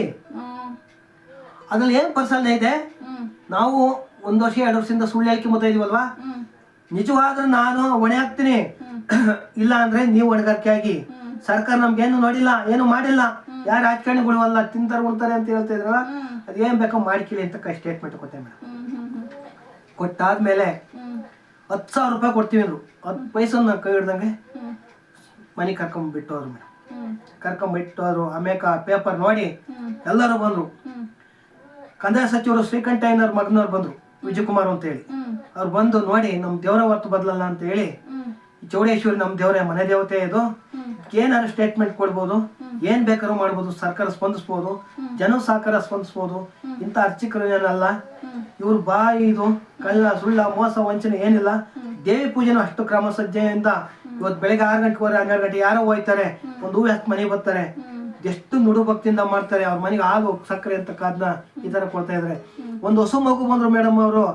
Speaker 3: ಅದ್ರಲ್ಲಿ ಏನ್ ಪರಿಸಲ್ನೆ ಇದೆ, ನಾವು 1 ವರ್ಷ 2 ವರ್ಷದಿಂದ ಸುಳ್ಳು ಹೇಳಿಕೆ ಮೊತ್ತ ಇದೀವಲ್ವಾ, ನಿಜವಾದ್ರೆ ನಾನು ಹೊಣೆ ಹಾಕ್ತೀನಿ. ಇಲ್ಲ ಅಂದ್ರೆ ನೀವು ಹೊಣೆಗಾರಿಕೆ ಆಗಿ. ಸರ್ಕಾರ ನಮ್ಗೇನು ನೋಡಿಲ್ಲ, ಏನು ಮಾಡಿಲ್ಲ, ಯಾರು ರಾಜಕಾರಣಿಗಳು ಅಲ್ಲ, ತಿಂತಾರೆ ಉಳ್ತಾರೆ ಅಂತ ಹೇಳ್ತಾ ಇದ್ರಲ್ಲ, ಅದೇನ್ ಬೇಕೋ ಮಾಡ್ಕಿಳಿ ಅಂತ ಸ್ಟೇಟ್ಮೆಂಟ್ ಕೊಟ್ಟೆ ಮೇಡಮ್. ಕೊಟ್ಟಾದ್ಮೇಲೆ 10,000 ರೂಪಾಯಿ ಕೊಡ್ತೀವಿ ಅಂದ್ರು. 10 ಪೈಸೆ ನಾನು ಕೈ ಹಿಡ್ದಂಗೆ ಮನೆಗೆ ಕರ್ಕೊಂಡ್ಬಿಟ್ಟು ಹೋದ್ರು ಮೇಡಮ್. ಕರ್ಕೊಂಡ್ಬಿಟ್ಟು ಹೋದ್ರು. ಆಮೇಲೆ ಪೇಪರ್ ನೋಡಿ ಎಲ್ಲರೂ ಬಂದ್ರು. ಕಂದಾಯ ಸಚಿವರು ಶ್ರೀಕಂಠಯ್ಯನವ್ರ ಮಗನವ್ರು ಬಂದ್ರು, ವಿಜಯಕುಮಾರ್ ಅಂತ ಹೇಳಿ. ಅವ್ರು ಬಂದು ನೋಡಿ ನಮ್ ದೇವರ ಹೊತ್ತು ಬದಲಲ್ಲ ಅಂತ ಹೇಳಿ, ಚೌಡೇಶ್ವರಿ ನಮ್ ದೇವರೇ ಮನೆ ದೇವತೆ ಇದು, ಏನಾದ್ರು ಸ್ಟೇಟ್ಮೆಂಟ್ ಕೊಡ್ಬೋದು, ಏನ್ ಬೇಕಾದ್ರೂ ಮಾಡ್ಬೋದು, ಸರ್ಕಾರ ಸ್ಪಂದಿಸ್ಬೋದು, ಜನ ಸಹಕಾರ ಸ್ಪಂದಿಸ್ಬೋದು. ಇಂಥ ಅರ್ಚಕರು ಏನಲ್ಲ, ಇವ್ರು ಬಾಯಿ ಇದು ಕಳ್ಳ ಸುಳ್ಳ ಮೋಸ ವಂಚನೆ ಏನಿಲ್ಲ. ದೇವಿ ಪೂಜೆನೂ ಅಷ್ಟು ಕ್ರಮ ಸಜ್ಜೆಯಿಂದ ಇವತ್ತು ಬೆಳಗ್ಗೆ 6 ಗಂಟೆವರೆ 12 ಗಂಟೆ ಯಾರೋ ಹೋಯ್ತಾರೆ, ಒಂದು ಹೂವು ಹತ್ತು ಮನೆಗೆ ಬರ್ತಾರೆ, ಎಷ್ಟು ನುಡು ಭಕ್ತಿಯಿಂದ ಮಾಡ್ತಾರೆ. ಅವ್ರ ಮನೆಗೆ ಹಾಲು ಸಕ್ಕರೆ ಅಂತ ಕಾದ್ನ ಈ ತರ ಕೊಡ್ತಾ ಇದ್ರೆ. ಒಂದು ಹೊಸ ಮಗು ಬಂದ್ರು ಮೇಡಮ್, ಅವರು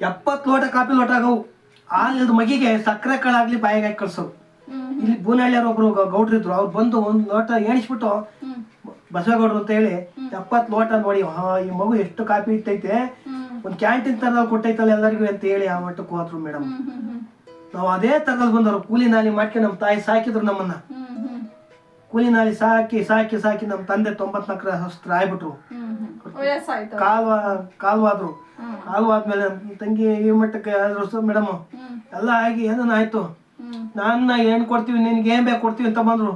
Speaker 3: 70 ಲೋಟ ಕಾಫಿ ಲೋಟ ಆಗವು. ಹಾಲಿಲ್ದ ಮಗಿಗೆ ಸಕ್ಕರೆ ಕಾಳಾಗ್ಲಿ ಬಾಯಿಗೆ ಹಾಕಿ ಕಳ್ಸೋರು. ಇಲ್ಲಿ ಬೂನಹಳ್ಳಿಯವ್ರು ಒಬ್ರು ಗೌಡ್ರಿದ್ರು, ಅವ್ರು ಬಂದು 1 ಲೋಟ ಎಣಿಸ್ಬಿಟ್ಟು ಬಸವೇಗೌಡ್ರು ಅಂತ ಹೇಳಿ 70 ಲೋಟ ನೋಡಿ, ಈ ಮಗು ಎಷ್ಟು ಕಾಫಿ ಇಟ್ಟೈತೆ, ಒಂದು ಕ್ಯಾಂಟೀನ್ ತರದಲ್ಲಿ ಕೊಟ್ಟೈತಲ್ಲ ಎಲ್ಲರಿಗೂ ಅಂತ ಹೇಳಿ ಆ ಮಟ್ಟಕ್ಕೆ ಹೋದ್ರು ಮೇಡಮ್. ನಾವು ಅದೇ ತರದಲ್ಲಿ ಬಂದವರು. ಕೂಲಿ ನಾಲಿ ಮಾಡ್ಕೊಂಡು ನಮ್ಮ ತಾಯಿ ಸಾಕಿದ್ರು ನಮ್ಮನ್ನ. ಕೂಲಿ ನಾಲಿ ಸಾಕಿ ಸಾಕಿ ಸಾಕಿ ನಮ್ಮ ತಂದೆ 94 ವರ್ಷ ಆಗ್ಬಿಟ್ರು. ಕಾಲ್ವಾದ್ರು. ಕಾಲ್ವಾದ್ಮೇಲೆ ತಂಗಿ ಈ ಮಟ್ಟಕ್ಕೆ ಆದ್ರು ಮೇಡಮ್. ಎಲ್ಲ ಆಗಿ ಏನನ್ನ ಆಯ್ತು. ನನ್ನ ಏನ್ ಕೊಡ್ತೀವಿ, ನಿನ್ಗೆ ಏನ್ ಬೇಕು ಕೊಡ್ತೀವಿ ಅಂತ ಬಂದ್ರು.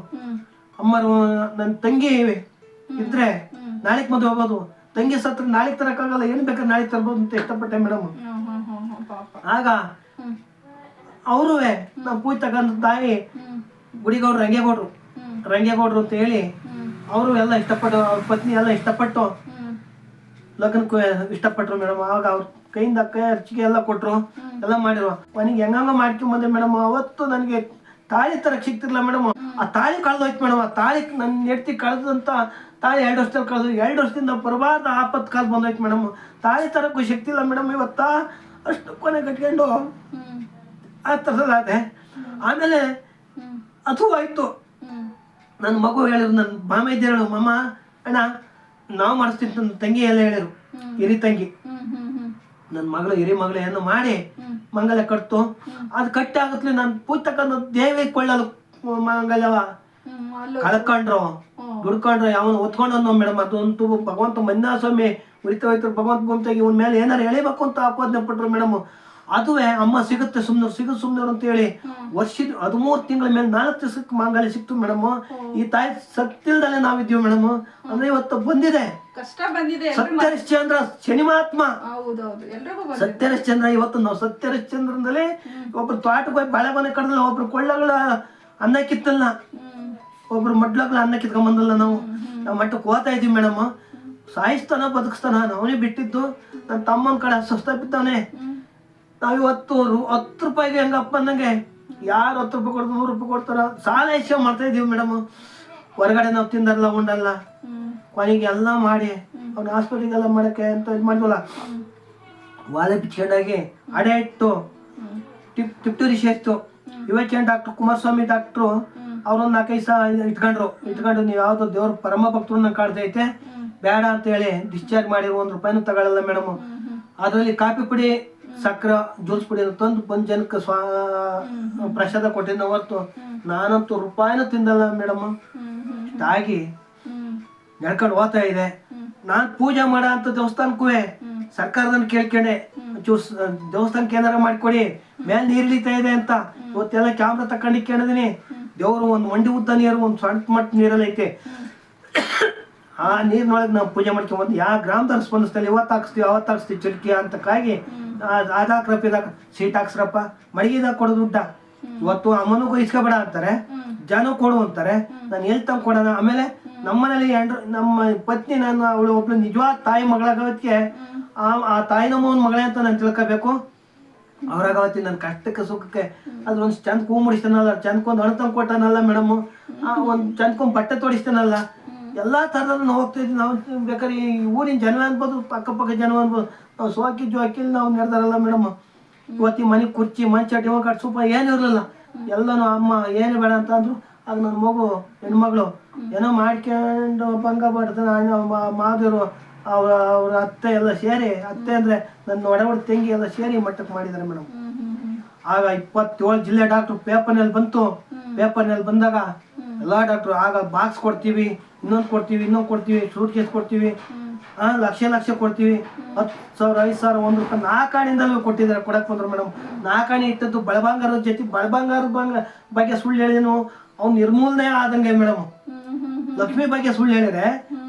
Speaker 3: ಅಮ್ಮರು ನನ್ ತಂಗಿ ಇದ್ರೆ ನಾಳೆಗ್ ಮದುವೆ ಹೋಗ್ಬೋದು, ತಂಗಿ ಸತ್ರ ನಾಳೆಗ್ ತರಕ್ಕಾಗಲ್ಲ, ಏನ್ ಬೇಕಾದ್ರೆ ನಾಳೆಗ್ ತರ್ಬೋದು ಅಂತ ಇಷ್ಟಪಟ್ಟೆ ಮೇಡಮ್. ಆಗ ಅವರು ನಾವು ಪೂಜೆ ತಗೊಂಡ ತಾಯಿ ಗುಡಿಗೌಡ್ರು ರಂಗೇಗೌಡ್ರು ಅಂತ ಹೇಳಿ ಅವರು ಎಲ್ಲ ಇಷ್ಟಪಟ್ಟು, ಅವ್ರ ಪತ್ನಿ ಎಲ್ಲ ಇಷ್ಟಪಟ್ಟು ಲಗ್ನಕ್ಕೂ ಇಷ್ಟಪಟ್ರು ಮೇಡಮ್. ಆಗ ಅವ್ರ ಕೈಯಿಂದ ಕೈ ಅರ್ಚಿಗೆ ಎಲ್ಲ ಕೊಟ್ರು, ಎಲ್ಲ ಮಾಡಿರು. ನನಗೆ ಹೆಂಗ ಮಾಡ್ಕೊಂಡ್ ಬಂದೆ ಮೇಡಮ್. ಅವತ್ತು ನನಗೆ ತಾಳಿ ತರಕ್ ಸಿಗ್ತಿರ್ಲಿಲ್ಲ ಮೇಡಮ್. ಆ ತಾಳಿ ಕಳೆದೋಯ್ತು ಮೇಡಮ್. ಆ ತಾಳಿ ನನ್ನ ಹೆಂಡತಿ ಕಳೆದಂತ ತಾಳಿ 2 ವರ್ಷದಲ್ಲಿ ಕಳೆದು, 2 ವರ್ಷದಿಂದ ಬರಬಾರ್ದ ಆಪತ್ತು ಕಾಲ ಬಂದೋಯ್ತು ಮೇಡಮ್. ತಾಳಿ ತರಕ್ಕೂ ಶಕ್ತಿ ಇಲ್ಲ ಮೇಡಮ್. ಇವತ್ತ ಅಷ್ಟು ಕೊನೆ ಕಟ್ಕೊಂಡು ಆ ತರದಾದೆ. ಆಮೇಲೆ ಅದು ಆಯ್ತು. ನನ್ನ ಮಗು ಹೇಳಿದ್ರು, ನನ್ನ ಮಾಮ ಇದ್ದ ಹೇಳು, ಮಮ್ಮ ಅಣ್ಣ ನಾವು ಮಾಡಿಸ್ತೀನಿ. ನನ್ನ ತಂಗಿ ಎಲ್ಲ ಹೇಳಿರು, ಹಿರಿ ತಂಗಿ, ನನ್ನ ಮಗಳು ಹಿರಿ ಮಗಳು ಏನು ಮಾಡಿ ಮಂಗಲ ಕಟ್ತು. ಅದು ಕಟ್ಟಿ ಆಗತ್ಲಿ ನಾನು ಪೂಜೆ ತಗೊಂಡು ದೇವಿ ಕೊಳ್ಳಲು ಮಂಗಲವ ಕಳ್ಕೊಂಡ್ರು, ದುಡ್ಕೊಂಡ್ರು, ಅವನು ಒತ್ಕೊಂಡ್ ಮೇಡಮ್. ಅದಂತೂ ಭಗವಂತ ಮನ್ನಾಸ್ವಾಮಿ ಉರಿತ ಹೋಯ್ತು. ಭಗವಂತ ಭೂಮಿತಾಗಿ ಇವನ್ ಮೇಲೆ ಏನಾರು ಎಳಿಬೇಕು ಅಂತ ಆಪಾದನೆ ಪಟ್ರು ಮೇಡಮ್. ಅದುವೇ ಅಮ್ಮ ಸಿಗುತ್ತೆ ಸುಮ್ನವ್ರು ಅಂತ ಹೇಳಿ ವರ್ಷದ 13 ತಿಂಗಳ ಮೇಲೆ 4 ದಿವಸಕ್ಕೆ ಮಾಂಗಲ್ಯ ಸಿಕ್ತು ಮೇಡಮ್. ಈ ತಾಯಿ ಸತ್ತಿಲ್ದಲ್ಲೇ ನಾವಿದ್ದೀವಿ ಮೇಡಮ್. ಅಂದ್ರೆ ಇವತ್ತು ಬಂದಿದೆ ಸತ್ಯಹರಿಶ್ಚಂದ್ರ ಶನಿ ಮಹಾತ್ಮ. ಸತ್ಯಹರಿಶ್ಚಂದ್ರ ಇವತ್ತು ನಾವು ಸತ್ಯಹರಿಶ್ಚಂದ್ರದಲ್ಲಿ ಒಬ್ರು ತೋಟಕ್ಕೆ ಹೋಗಿ ಬಾಳೆ ಮನೆ ಕಡ್ದಲ್ಲ, ಒಬ್ರು ಕೊಳ್ಳಗಳ ಅನ್ನ ಕಿತ್ತಲ್ಲ, ಒಬ್ರು ಮಡ್ಲಗಳ ಅನ್ನ ಕಿತ್ಕೊಂಡ್ ಬಂದಲ್ಲ. ನಾವು ಮಟ್ಟಕ್ಕೆ ಹೋಗ್ತಾ ಇದೀವಿ ಮೇಡಮ್. ಸಾಯಿಸ್ತಾನ ಬದುಕಿಸ್ತಾನ ಅವನೇ ಬಿಟ್ಟಿದ್ದು. ನನ್ನ ತಮ್ಮನ ಕಡೆ ಸ್ವಸ್ಥ ಬಿದ್ದಾನೆ. ನಾವಿವತ್ತು 10 ರೂಪಾಯಿಗೆ ಹೆಂಗಪ್ಪ ಅನ್ನಂಗೆ ಯಾರು 10 ರೂಪಾಯಿ ಕೊಡ್ತಾರೆ, 100 ರೂಪಾಯಿ ಕೊಡ್ತಾರ, ಸಾಲ ಇಸ್ಕೊಂಡ್ ಮಾಡ್ತಾ ಇದೀವಿ ಮೇಡಮ್. ಹೊರಗಡೆ ನಾವು ತಿಂದಲ್ಲ ಉಂಡಲ್ಲ, ಕೊನೆಗೆ ಎಲ್ಲ ಮಾಡಿ ಅವ್ನ ಹಾಸ್ಪಿಟಲ್ಗೆಲ್ಲ ಮಾಡಕ್ಕೆ ಅಂತ ಇದು ಮಾಡಿದ್ವಲ್ಲ, ವಾಲೆ ಬಿಚ್ಕೊಂಡಾಗಿ ಅಡೆ ಇಟ್ಟು ತಿಪ್ಟೂರಿ ಸೇರ್ತು. ಇವತ್ತಿನ ಡಾಕ್ಟರ್ ಕುಮಾರಸ್ವಾಮಿ ಡಾಕ್ಟ್ರು ಅವ್ರೊಂದು 4-5 ಸಾವಿರ ಇಟ್ಕೊಂಡು ನೀವು ಯಾವ್ದೋ ದೇವ್ರ ಪರಮ ಭಕ್ತರನ್ನ ಕಾಡ್ತೈತೆ ಬೇಡ ಅಂತ ಹೇಳಿ ಡಿಸ್ಚಾರ್ಜ್ ಮಾಡಿರೋ 1 ರೂಪಾಯಿನೂ ತಗೊಳ್ಳಲ್ಲ ಮೇಡಮ್. ಅದರಲ್ಲಿ ಕಾಫಿ ಪುಡಿ ಸಕ್ಕರೆ ಜ್ಯೂಸ್ ಪುಡಿ ತಂದು ಬಂದ್ ಜನಕ್ಕೆ ಪ್ರಸಾದ ಕೊಟ್ಟಿದ್ದ ಹೊರ್ತು ನಾನಂತೂ ರೂಪಾಯಿನೂ ತಿಂದಲ್ಲ ಮೇಡಮ್. ಇಷ್ಟಾಗಿ ನಡ್ಕೊಂಡು ಹೋಗ್ತಾ ಇದೆ. ನಾನ್ ಪೂಜೆ ಮಾಡೋ ಅಂತ ದೇವಸ್ಥಾನಕ್ಕೂ ಸರ್ಕಾರದನ್ನ ಕೇಳ್ಕೊಂಡೆ, ದೇವಸ್ಥಾನಕ್ಕೆ ಏನಾರ ಮಾಡ್ಕೊಡಿ, ಮೇಲೆ ನೀರ್ ಇಳಿತಾ ಇದೆ ಅಂತ. ಇವತ್ತೆಲ್ಲ ಕ್ಯಾಮ್ರಾ ತಕೊಂಡಿ ಕೇಳಿದೀನಿ. ದೇವ್ರು ಒಂದ್ ಮಂಡಿ ಉದ್ದ ನೀರು, ಒಂದ್ ಸಣ್ಣ ಮಟ್ಟ ನೀರಲ್ಲಿ ಐತೆ. ಆ ನೀರ್ನೊಳಗೆ ನಾವು ಪೂಜೆ ಮಾಡ್ಕೊಂಡ್ಬಂದು ಯಾವ ಗ್ರಾಮದವ್ರು ಸ್ಪಂದಿಸ್ತಾರೆ, ಇವತ್ತು ಹಾಕ್ಸ್ತೀವಿ ಚಿಲ್ಕಿ ಅಂತ ಕಾಗಿ ಅದಾಕ್ರಪ್ಪ ಇದಾಕ ಸೀಟ್ ಹಾಕ್ಸ್ರಪ್ಪ ಮಡಗಿದಾಗ ಕೊಡೋ ದುಡ್ಡ. ಇವತ್ತು ಅಮ್ಮನಿಗೂ ಇಸ್ಕೊಬೇಡ ಅಂತಾರೆ, ಜನ ಕೊಡು ಅಂತಾರೆ. ನಾನು ಎಲ್ಲಿ ತಂದು ಕೊಡೋಣ? ಆಮೇಲೆ ನಮ್ಮನೇಲಿ ನಮ್ಮ ಪತ್ನಿ, ನಾನು ಅವಳು ಒಬ್ಳು ನಿಜವಾದ ತಾಯಿ ಮಗಳಾಗವತ್ತಿಗೆ ಆ ತಾಯಿ ನಮ್ಮವನ್ ಮಗಳೇ ಅಂತ ನಾನು ತಿಳ್ಕೋಬೇಕು. ಅವ್ರಾಗವತ್ತಿ ನನ್ನ ಕಷ್ಟಕ್ಕೆ ಸುಖಕ್ಕೆ ಅದ್ರ ಒಂದು ಚಂದ ಹೂ ಮುಡಿಸ್ತಾನಲ್ಲ, ಚಂದ್ಕೊಂದು ಹಣ್ಣು ತಂದು ಕೊಟ್ಟಾನಲ್ಲ ಮೇಡಮ್, ಒಂದು ಚಂದ್ಕೊಂಡ್ ಬಟ್ಟೆ ತೋಡಿಸ್ತಾನಲ್ಲ, ಎಲ್ಲಾ ತರದಲ್ಲಿ ನಾವು ಹೋಗ್ತಾ ಇದ್ವಿ. ನಾವು ಬೇಕಾದ್ರೆ ಈ ಊರಿನ ಜನ ಅನ್ಬೋದು, ಅಕ್ಕಪಕ್ಕ ಜನ ಅನ್ಬೋದು, ನಾವು ಸೋಕಿ ಜೋಕಿಲ್ ನಾವು ನಡೆದಾರಲ್ಲ ಮೇಡಮ್. ಇವತ್ತಿ ಮನೆ ಕುರ್ಚಿ ಮಂಚ ಟಿವ ಕಟ್ ಸೂಪ ಏನು ಇರಲಿಲ್ಲ. ಎಲ್ಲನೂ ಅಮ್ಮ ಏನು ಬೇಡ ಅಂತ ಅಂದ್ರು. ಆಗ ನನ್ನ ಮಗು ಹೆಣ್ಮಗಳು ಏನೋ ಮಾಡ್ಕೊಂಡು ಭಂಗ ಮಾಡ್ತಾನೆ. ಮಾದೇವರು ಅವ್ರ ಅತ್ತೆ ಎಲ್ಲ ಸೇರಿ, ಅತ್ತೆ ಅಂದ್ರೆ ನನ್ನ ಒಡವಡಿ ತಂಗಿ ಎಲ್ಲ ಸೇರಿ ಮಟ್ಟಕ್ಕೆ ಮಾಡಿದ್ದಾರೆ ಮೇಡಮ್. ಆಗ 27 ಜಿಲ್ಲೆ ಡಾಕ್ಟ್ರು ಪೇಪರ್ನಲ್ಲಿ ಬಂತು. ಪೇಪರ್ನಲ್ಲಿ ಬಂದಾಗ ಎಲ್ಲಾ ಡಾಕ್ಟ್ರು ಆಗ ಬಾಕ್ಸ್ ಕೊಡ್ತೀವಿ, ಇನ್ನೊಂದು ಕೊಡ್ತೀವಿ, ಸೂಟ್ ಕೇಸ್ ಕೊಡ್ತೀವಿ, ಲಕ್ಷ ಕೊಡ್ತೀವಿ, 10,000 5,000 1 ರೂಪಾಯಿ 4 ಆಣಿಂದಲೂ ಕೊಟ್ಟಿದ್ದಾರೆ. ಕೊಡಕ್ ಬಂದ್ರು ಮೇಡಮ್. 4 ಆಣಿ ಇಟ್ಟದ್ದು ಬಳಬಂಗಾರದ ಜೊತೆ ಬಳಬಂಗಾರದ ಬಗ್ಗೆ ಸುಳ್ಳು ಹೇಳಿದನು ಅವ್ನು ನಿರ್ಮೂಲನೆ ಆದಂಗೆ ಮೇಡಮ್. ಲಕ್ಷ್ಮಿ ಬಗ್ಗೆ ಸುಳ್ಳು ಹೇಳಿದ್ರೆ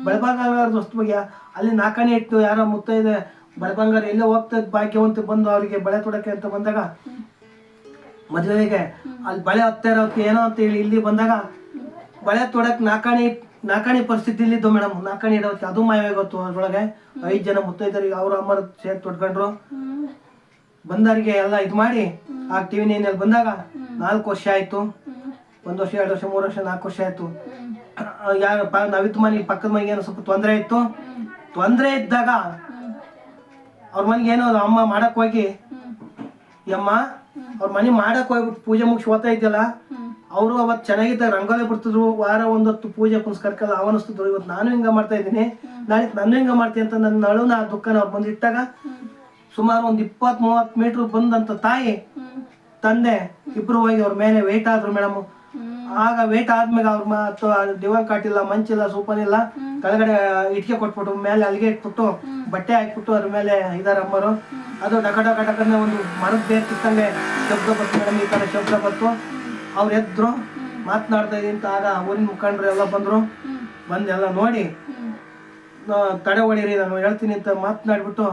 Speaker 3: ಬಳಬಂಗಾರದ ವಸ್ತು ಬಗ್ಗೆ ಅಲ್ಲಿ 4 ಆಣಿ ಇಟ್ಟು ಯಾರೋ ಮುತ್ತೈದೆ ಬಳಬಂಗಾರ ಎಲ್ಲೇ ಹೋಗ್ತಾ ಭಾಗ್ಯವಂತ ಬಂದು ಅವರಿಗೆ ಬಳೆ ತೊಡಕ್ಕೆ ಅಂತ ಬಂದಾಗ, ಮದುವೆಗೆ ಅಲ್ಲಿ ಬಳೆ ಹತ್ತಾ ಇರೋಕ್ಕೆ ಏನೋ ಅಂತ ಹೇಳಿ ಇಲ್ಲಿ ಬಂದಾಗ ಬಳೆ ತೊಡಕ್ 4 ಆಣಿ ಪರಿಸ್ಥಿತಿ ಇಲ್ಲಿದ್ದು ಮೇಡಮ್. 4 ಆಣಿ ಇಡೋಕೆ ಅದು ಮಾಯವೇ ಗೊತ್ತು. ಅದ್ರೊಳಗೆ 5 ಜನ ಮುತ್ತೈದರಿಗೆ ಅವ್ರ ಅಮ್ಮರ ಸೇರಿ ತೊಡ್ಕೊಂಡ್ರು. ಬಂದವರಿಗೆ ಎಲ್ಲ ಇದು ಮಾಡಿ ಆ ಟಿವಿ ನಲ್ಲಿ ಬಂದಾಗ 4 ವರ್ಷ ಆಯ್ತು. 1 ವರ್ಷ 2 ವರ್ಷ 3 ವರ್ಷ 4 ವರ್ಷ ಆಯ್ತು. ಯಾರು ನಾವಿದ್ದ ಮನೆಗೆ ಪಕ್ಕದ ಮನೆಗೆ ಏನೋ ಸ್ವಲ್ಪ ತೊಂದರೆ ಇತ್ತು. ತೊಂದರೆ ಇದ್ದಾಗ ಅವ್ರ ಮನೆಗೆ ಏನೋ ಅಮ್ಮ ಮಾಡಕ್ ಹೋಗಿ, ಅಮ್ಮ ಅವ್ರ ಮನೆ ಮಾಡಕ್ ಹೋಗ್ಬಿಟ್ಟು ಪೂಜೆ ಮುಗಿಸಿ ಓದ್ತಾ ಇದ್ದಲ್ಲ, ಅವರು ಅವತ್ತು ಚೆನ್ನಾಗಿದ್ದಾಗ ರಂಗೋಲಿ ಬಿಡ್ತಿದ್ರು. ವಾರ 1 ಹೊತ್ತು ಪೂಜೆ ಪುನಸ್ಕಾರಕ್ಕೆಲ್ಲ ಆವನಿಸ್ತಿದ್ರು. ಇವತ್ತು ನಾನು ಹಿಂಗ ಮಾಡ್ತಾ ಇದ್ದೀನಿ, ನಾಳೆ ನಾನು ಹಿಂಗ ಮಾಡ್ತೀನಿ ಅಂತ ನನ್ನ ಅಳುನ ದುಃಖನ ಅವ್ರು ಬಂದಿಟ್ಟಾಗ ಸುಮಾರು ಒಂದು 20-30 ಮೀಟರ್ ಬಂದಂತ ತಾಯಿ ತಂದೆ ಇಬ್ರು ಹೋಗಿ ಅವ್ರ ಮೇಲೆ ವೇಟ್ ಆದ್ರು ಮೇಡಮ್. ಆಗ ವೇಟ್ ಆದ್ಮೇಲೆ ಅವ್ರ ದಿವಾನ್ ಕಾಟಿಲ್ಲ, ಮಂಚಿಲ್ಲ, ಸೂಪನಿಲ್ಲ, ಕೆಳಗಡೆ ಇಟ್ಕೆ ಕೊಟ್ಬಿಟ್ಟು ಮೇಲೆ ಅಲ್ಲಿಗೆ ಇಟ್ಬಿಟ್ಟು ಬಟ್ಟೆ ಹಾಕ್ಬಿಟ್ಟು ಅದ್ರ ಮೇಲೆ ಇದಾರ ಅಮ್ಮರು. ಅದು ಡಕಡಕನೆ ಒಂದು ಮರದ ಬೇರೆ ಕಿತ್ತಂಗೆ ಶಬ್ದ ಬಂತು ಮೇಡಮ್. ಈ ತರ ಶಬ್ದ ಬಂತು. ಅವ್ರು ಎದ್ರು ಮಾತನಾಡ್ತಾ ಇದೀನಿ ಅಂತ. ಆಗ ಊರಿನ ಮುಖಂಡರು ಎಲ್ಲ ಬಂದ್ರು. ಬಂದೆಲ್ಲ ನೋಡಿ ತಡೆ ಹೊಡೀರಿ ನಾನು ಹೇಳ್ತೀನಿ ಅಂತ ಮಾತನಾಡ್ಬಿಟ್ಟು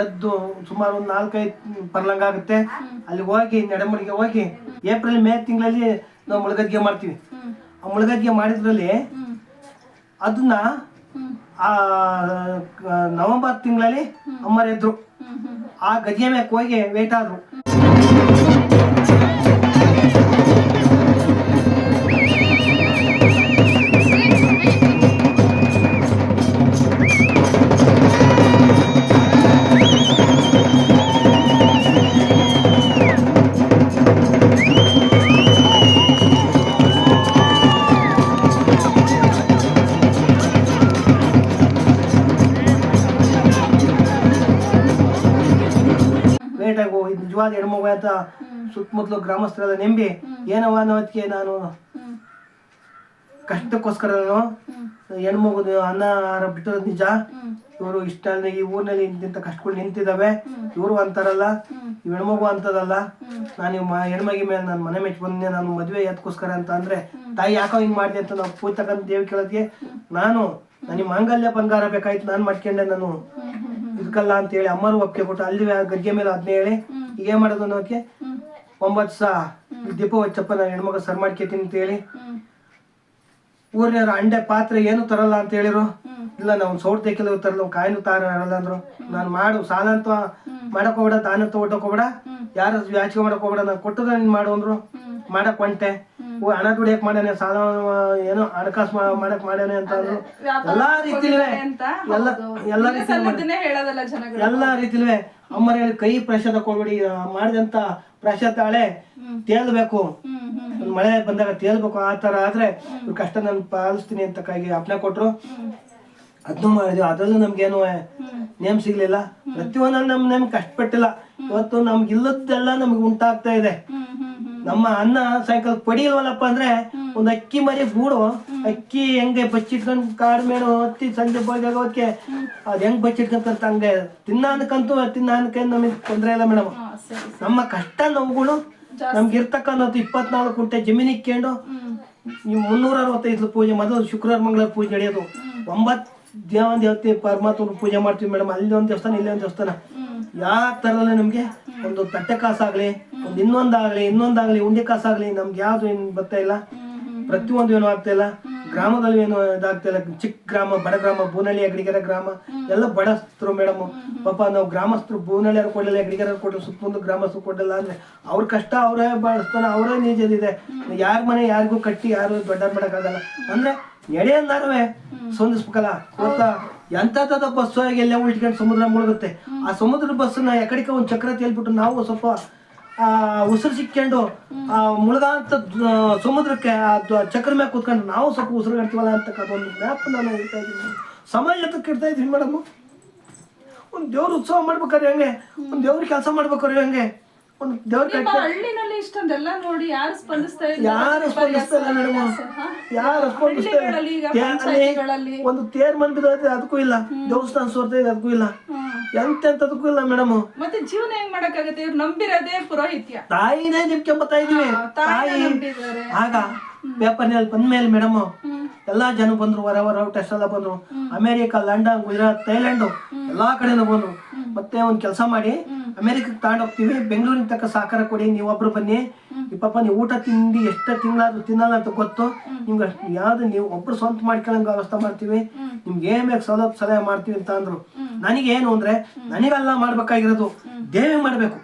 Speaker 3: ಎದ್ದು ಸುಮಾರು ಒಂದು 4-5 ಪರ್ಲಂಗ ಆಗುತ್ತೆ. ಅಲ್ಲಿ ಹೋಗಿ ನಡೆಮಡಿಗೆ ಹೋಗಿ ಏಪ್ರಿಲ್ ಮೇ ತಿಂಗಳಲ್ಲಿ ನಾವು ಮುಳುಗದ್ಗೆ ಮಾಡ್ತೀವಿ. ಆ ಮುಳುಗದ್ಗೆ ಮಾಡಿದ್ರಲ್ಲಿ ಅದನ್ನ ನವೆಂಬರ್ ತಿಂಗಳಲ್ಲಿ ಅಮ್ಮರ ಎದ್ರು. ಆ ಗದ್ಗೆ ಮ್ಯಾಕ್ ಹೋಗಿ ವೇಟ್ ಆದ್ರು. ನಿಜವಾದ ಹೆಣ್ಮಗು ಅಂತ ಸುತ್ತಮುತ್ತಲು ಗ್ರಾಮಸ್ಥರೆಲ್ಲ ನೆಂಬಿ ಏನವ ಅನ್ನೋದಕ್ಕೆ ನಾನು ಕಷ್ಟಕ್ಕೋಸ್ಕರ ಹೆಣ್ಮಗು ಅನ್ನ ಬಿಟ್ಟಿರೋದು ನಿಜ. ಇವರು ಇಷ್ಟ ಈ ಊರಿನಲ್ಲಿ ಇಂತಿಂತ ಕಷ್ಟಗಳು ನಿಂತಿದ್ದಾವೆ. ಇವರು ಅಂತಾರಲ್ಲ, ಇವ್ ಹೆಣ್ಮಗು ಅಂತದಲ್ಲ. ನಾನು ಹೆಣ್ಮಗಿ ಮೇಲೆ ನಾನು ಮನೆ ಮೆಚ್ಚ ಬಂದೆ. ನಾನು ಮದುವೆ ಯಾತಕ್ಕೋಸ್ಕರ ಅಂತ ಅಂದ್ರೆ ತಾಯಿ ಯಾಕೋ ಹಿಂಗ್ ಮಾಡಿದೆ ಅಂತ ನಾವು ಪೂಜೆ ತಗೊಂಡು ದೇವಿ ಕೇಳೋದಕ್ಕೆ ನನಗೆ ಮಾಂಗಲ್ಯ ಬಂಗಾರ ಬೇಕಾಯ್ತು, ನಾನು ಮಾಡ್ಕೊಂಡೆ, ನಾನು ಇದಕ್ಕಲ್ಲ ಅಂತ ಹೇಳಿ ಅಮ್ಮರು ಒಪ್ಪಿಗೆ ಕೊಟ್ಟು ಅಲ್ಲಿ ಗದ್ಗೆ ಮೇಲೆ ಅದನ್ನೇ ಹೇಳಿ ಈಗ ಏನ್ ಮಾಡೋದು ಅನ್ನೋಕೆ 9 ಸಹ ದೀಪ ಹಚ್ಚಪ್ಪ ನಾನು ಹೆಣ್ಮಗ ಸರ್ ಮಾಡ್ಕೊತೀನಿ ಅಂತ ಹೇಳಿ ಊರಿನವ್ರು ಅಂಡೆ ಪಾತ್ರೆ ಏನು ತರಲ್ಲ ಅಂತ ಹೇಳಿರು. ಇಲ್ಲ ನಾವು ಸೌಟ್ ತೆಕ್ಕಿಲ್ಲ ತರಲ್ಲ, ಕಾಯಿನೂ ತಾರಲ್ಲ ಅಂದ್ರು. ನಾನು ಮಾಡು ಸಾಲ ಅಂತ ಮಾಡಕ್ ಹೋಗ್ಬೇಡ, ದಾನ ತಗೊಟ್ಟಕ್ ಹೋಗ್ಬೇಡ, ಯಾರು ವ್ಯಾಚಿಕೆ ಮಾಡಕ್ ಹೋಗ್ಬೇಡ, ನಾನು ಕೊಟ್ಟದ ನೀನ್ ಮಾಡು ಅಂದ್ರು. ಮಾಡಕ್ ಹೊಂಟೆ. ಹಣ ದುಡಿಯಕ್ ಮಾಡ್ಯಾನೆ, ಸಾಲ ಏನೋ ಹಣಕಾಸು ಮಾಡಕ್ ಮಾಡ್ಯಾನೆ ಅಂತ ಅಂದ್ರು. ಎಲ್ಲಾ ರೀತಿಲೇ ಎಲ್ಲಾ ರೀತಿಲೇ ಅಮ್ಮರ ಕೈ ಪ್ರಸಾದ ಕೊಡ್ಬೇಡಿ, ಮಾಡಿದಂತ ಪ್ರಸಾದ ತಾಳೆ ತೇಲ್ಬೇಕು, ಮಳೆ ಬಂದಾಗ ತೇಲ್ಬೇಕು. ಆ ತರ ಆದ್ರೆ ಕಷ್ಟ ನಾನು ಪಾಲಿಸ್ತೀನಿ ಅಂತ ಕೈಗೆ ಅಪ್ನೆ ಕೊಟ್ರು. ಅದನ್ನು ಮಾಡಿದ್ವಿ. ಅದ್ರಲ್ಲೂ ನಮ್ಗೇನು ನೇಮ್ ಸಿಗ್ಲಿಲ್ಲ. ಪ್ರತಿಯೊಂದಲ್ಲಿ ನಮ್ಗೆ ಕಷ್ಟಪಟ್ಟಿಲ್ಲ. ಇವತ್ತು ನಮ್ಗೆ ಇಲ್ಲದ್ದೆಲ್ಲ ನಮ್ಗೆ ಉಂಟಾಗ್ತಾ ಇದೆ. ನಮ್ಮ ಅನ್ನ ಸಾಯಂಕಾಲ ಪಡಿಲ್ವಲ್ಲಪ್ಪ ಅಂದ್ರೆ ಒಂದ್ ಅಕ್ಕಿ ಮರಿ ಗೂಡು ಅಕ್ಕಿ ಹೆಂಗೆ ಬಚ್ಚಿಟ್ಕೊಂಡ್ ಕಾಡ್ ಮೇಲೆ ಹೊತ್ತಿ ಸಂಜೆ ಹೋಗೋದಕ್ಕೆ ಅದ್ ಹೆಂಗ್ ಬಚ್ಚಿಟ್ಕೊಂತ ಹಂಗೆ ತಿನ್ನಕಂತೂ ನಮಗೆ ತೊಂದ್ರೆ ಇಲ್ಲ ಮೇಡಮ್. ನಮ್ಮ ಕಷ್ಟ ನೋವುಗಳು ನಮ್ಗೆ ಇರ್ತಕ್ಕಂಥ 24 ಗುಂಟೆ ಜಮೀನ್ ಇಕ್ಕೊಂಡು 365 ಪೂಜೆ, ಮೊದಲು ಶುಕ್ರವಾರ ಮಂಗಳವಾರ ಪೂಜೆ ನಡೆಯೋದು, 9 ದೇವತೆ ಪರಮಾತ್ಮ ಪೂಜೆ ಮಾಡ್ತೀವಿ ಮೇಡಮ್. ಅಲ್ಲಿ ಒಂದ್ ದೇವಸ್ಥಾನ, ಇಲ್ಲಿ ಒಂದ್ ದೇವಸ್ಥಾನ. ಯಾವ ತರದಲ್ಲಿ ನಮ್ಗೆ ಒಂದು ತಟ್ಟೆ ಕಾಸಾಗ್ಲಿ, ಒಂದು ಇನ್ನೊಂದಾಗ್ಲಿ ಉಂಡೆ ಕಾಸಾಗ್ಲಿ ನಮ್ಗೆ ಯಾವ್ದು ಏನು ಬರ್ತಾ ಇಲ್ಲ. ಪ್ರತಿಯೊಂದು ಏನು ಆಗ್ತಾ ಇಲ್ಲ. ಗ್ರಾಮದಲ್ಲಿ ಏನು ಇದಾಗ್ತಾ ಇಲ್ಲ. ಚಿಕ್ಕ ಗ್ರಾಮ, ಬಡ ಗ್ರಾಮ, ಬೂನಹಳ್ಳಿ ಅಗಡಿಗೆರೆ ಗ್ರಾಮ ಎಲ್ಲ ಬಡಸ್ತರು ಮೇಡಮ್. ಪಾಪ ನಾವು ಗ್ರಾಮಸ್ಥರು ಬೂನಹಳ್ಳಿಯವ್ರು ಕೊಡಲಿಲ್ಲ, ಅಗಡಿಗೆರೆ ಕೊಟ್ಟರು, ಸುತ್ತಮುತ್ತ ಗ್ರಾಮಸ್ಥರು ಕೊಡಲಿಲ್ಲ ಅಂದ್ರೆ ಅವ್ರ ಕಷ್ಟ ಅವರೇ ಬಾಳಿಸ್ತಾನೆ, ಅವರೇ ನಿಜದಿದೆ. ಯಾರ ಮನೆ ಯಾರಿಗೂ ಕಟ್ಟಿ ಯಾರು ದೊಡ್ಡ ಮಾಡಕ್ಕಾಗಲ್ಲ. ಅಂದ್ರೆ ಎಡೆಯಲ್ಲಾರುವೆ ಸ್ಪಂದಿಸ್ಬೇಕಲ್ಲ. ಗೊತ್ತಾ ಎಂತದ ಬಸ್ ಎಲ್ಲ ಉಳ್ಕೊಂಡು ಸಮುದ್ರ ಮುಳುಗುತ್ತೆ. ಆ ಸಮುದ್ರ ಬಸ್ನ ಎಕಡಿಕ ಒಂದ್ ಚಕ್ರ ತೇಲ್ಬಿಟ್ಟು ನಾವು ಸ್ವಲ್ಪ ಉಸಿರು ಸಿಕ್ಕೊಂಡು ಆ ಮುಳುಗಂತ ಸಮುದ್ರಕ್ಕೆ ಚಕ್ರ ಮ್ಯಾಗ ಕೂತ್ಕೊಂಡು ನಾವು ಸ್ವಲ್ಪ ಉಸಿರು ಕಟ್ತೀವಲ್ಲ ಅಂತಕ್ಕಂಥ ಒಂದು ಮ್ಯಾಪ್ ನಾನು ಹೇಳ್ತಾ ಇದ್ದೀನಿ. ಸಮಾಜಕ್ಕೆ ಇಡ್ತಾ ಇದ್ದೀನಿ ಮೇಡಮ್. ಒಂದ್ ದೇವ್ರ ಉತ್ಸವ ಮಾಡ್ಬೇಕಾರೆ ಹೆಂಗೆ, ಒಂದ್ ದೇವ್ರ ಕೆಲಸ ಮಾಡ್ಬೇಕಾರೆ ಹೆಂಗೆ, ಒಂದ್ ದೇವ್ರ
Speaker 1: ಹಳ್ಳಿನಲ್ಲಿ ಇಷ್ಟೊಂದೆಲ್ಲ ನೋಡಿ ಯಾರು ಸ್ಪಂದಿಸ್ತಾ ಇಲ್ಲ,
Speaker 3: ಯಾರು ಸ್ಪಂದಿಸ್ತಾ ಇಲ್ಲ ಮೇಡಮ್. ಯಾರು ಸ್ಪಂದಿಸ್ತಾ ಇಲ್ಲ. ಒಂದು ತೇರ್ ಮನ್ ಬಿದ್ದೈತೆ ಅದಕ್ಕೂ ಇಲ್ಲ, ದೇವಸ್ಥಾನ ಸೋರ್ತಾ ಇದೆ ಅದಕ್ಕೂ ಇಲ್ಲ, ಎಂತೆಂತದಕ್ಕೂ ಇಲ್ಲ ಮೇಡಮ್.
Speaker 1: ಮತ್ತೆ ಜೀವನ ಹೆಂಗ್ ಮಾಡಕ್ಕಾಗತ್ತೆ? ಇವ್ರು ನಂಬಿರೋದೇ ಪುರೋಹಿತ್ಯ.
Speaker 3: ತಾಯಿನೇ ನಿಮ್ಕೆಂಬತ್ತಾ ಇದೀವಿ. ತಾಯಿ ಆಗ ಪೇಪರ್ನಲ್ಲಿ ಬಂದ್ಮೇಲೆ ಮೇಡಮ್ ಎಲ್ಲಾ ಜನ ಬಂದ್ರು, ಹೊರ ಟೆಸ್ಟ್ ಎಲ್ಲ ಬಂದ್ರು. ಅಮೆರಿಕ, ಲಂಡನ್, ಗುಜರಾತ್, ಥೈಲ್ಯಾಂಡ್ ಎಲ್ಲಾ ಕಡೆನೂ ಬಂದ್ರು. ಮತ್ತೆ ಒಂದ್ ಕೆಲಸ ಮಾಡಿ ಅಮೆರಿಕಕ್ಕೆ ತಗೊಂಡೋಗ್ತೀವಿ, ಬೆಂಗಳೂರಿನ ತಕ್ಕ ಸಹಕಾರ ಕೊಡಿ, ನೀವೊಬ್ರು ಬನ್ನಿ. ಈ ಪಾಪ ನೀವು ಊಟ ತಿಂಡಿ ಎಷ್ಟ ತಿಂಗಳಾದ್ರೂ ತಿನ್ನಲ್ಲ ಅಂತ ಗೊತ್ತು ನಿಮ್ಗೆ, ಯಾವ್ದು ನೀವು ಒಬ್ರು ಸ್ವಂತ ಮಾಡ್ಕೊಳ್ಳಂಗ ವ್ಯವಸ್ಥೆ ಮಾಡ್ತೀವಿ, ನಿಮ್ಗೆ ಏನ್ ಬೇಕು ಸಲಹೆ ಮಾಡ್ತೀವಿ ಅಂತ ಅಂದ್ರು. ನನಗೇನು ಅಂದ್ರೆ ನನಗೆಲ್ಲ ಮಾಡ್ಬೇಕಾಗಿರೋದು ದೇವಿ ಮಾಡ್ಬೇಕು.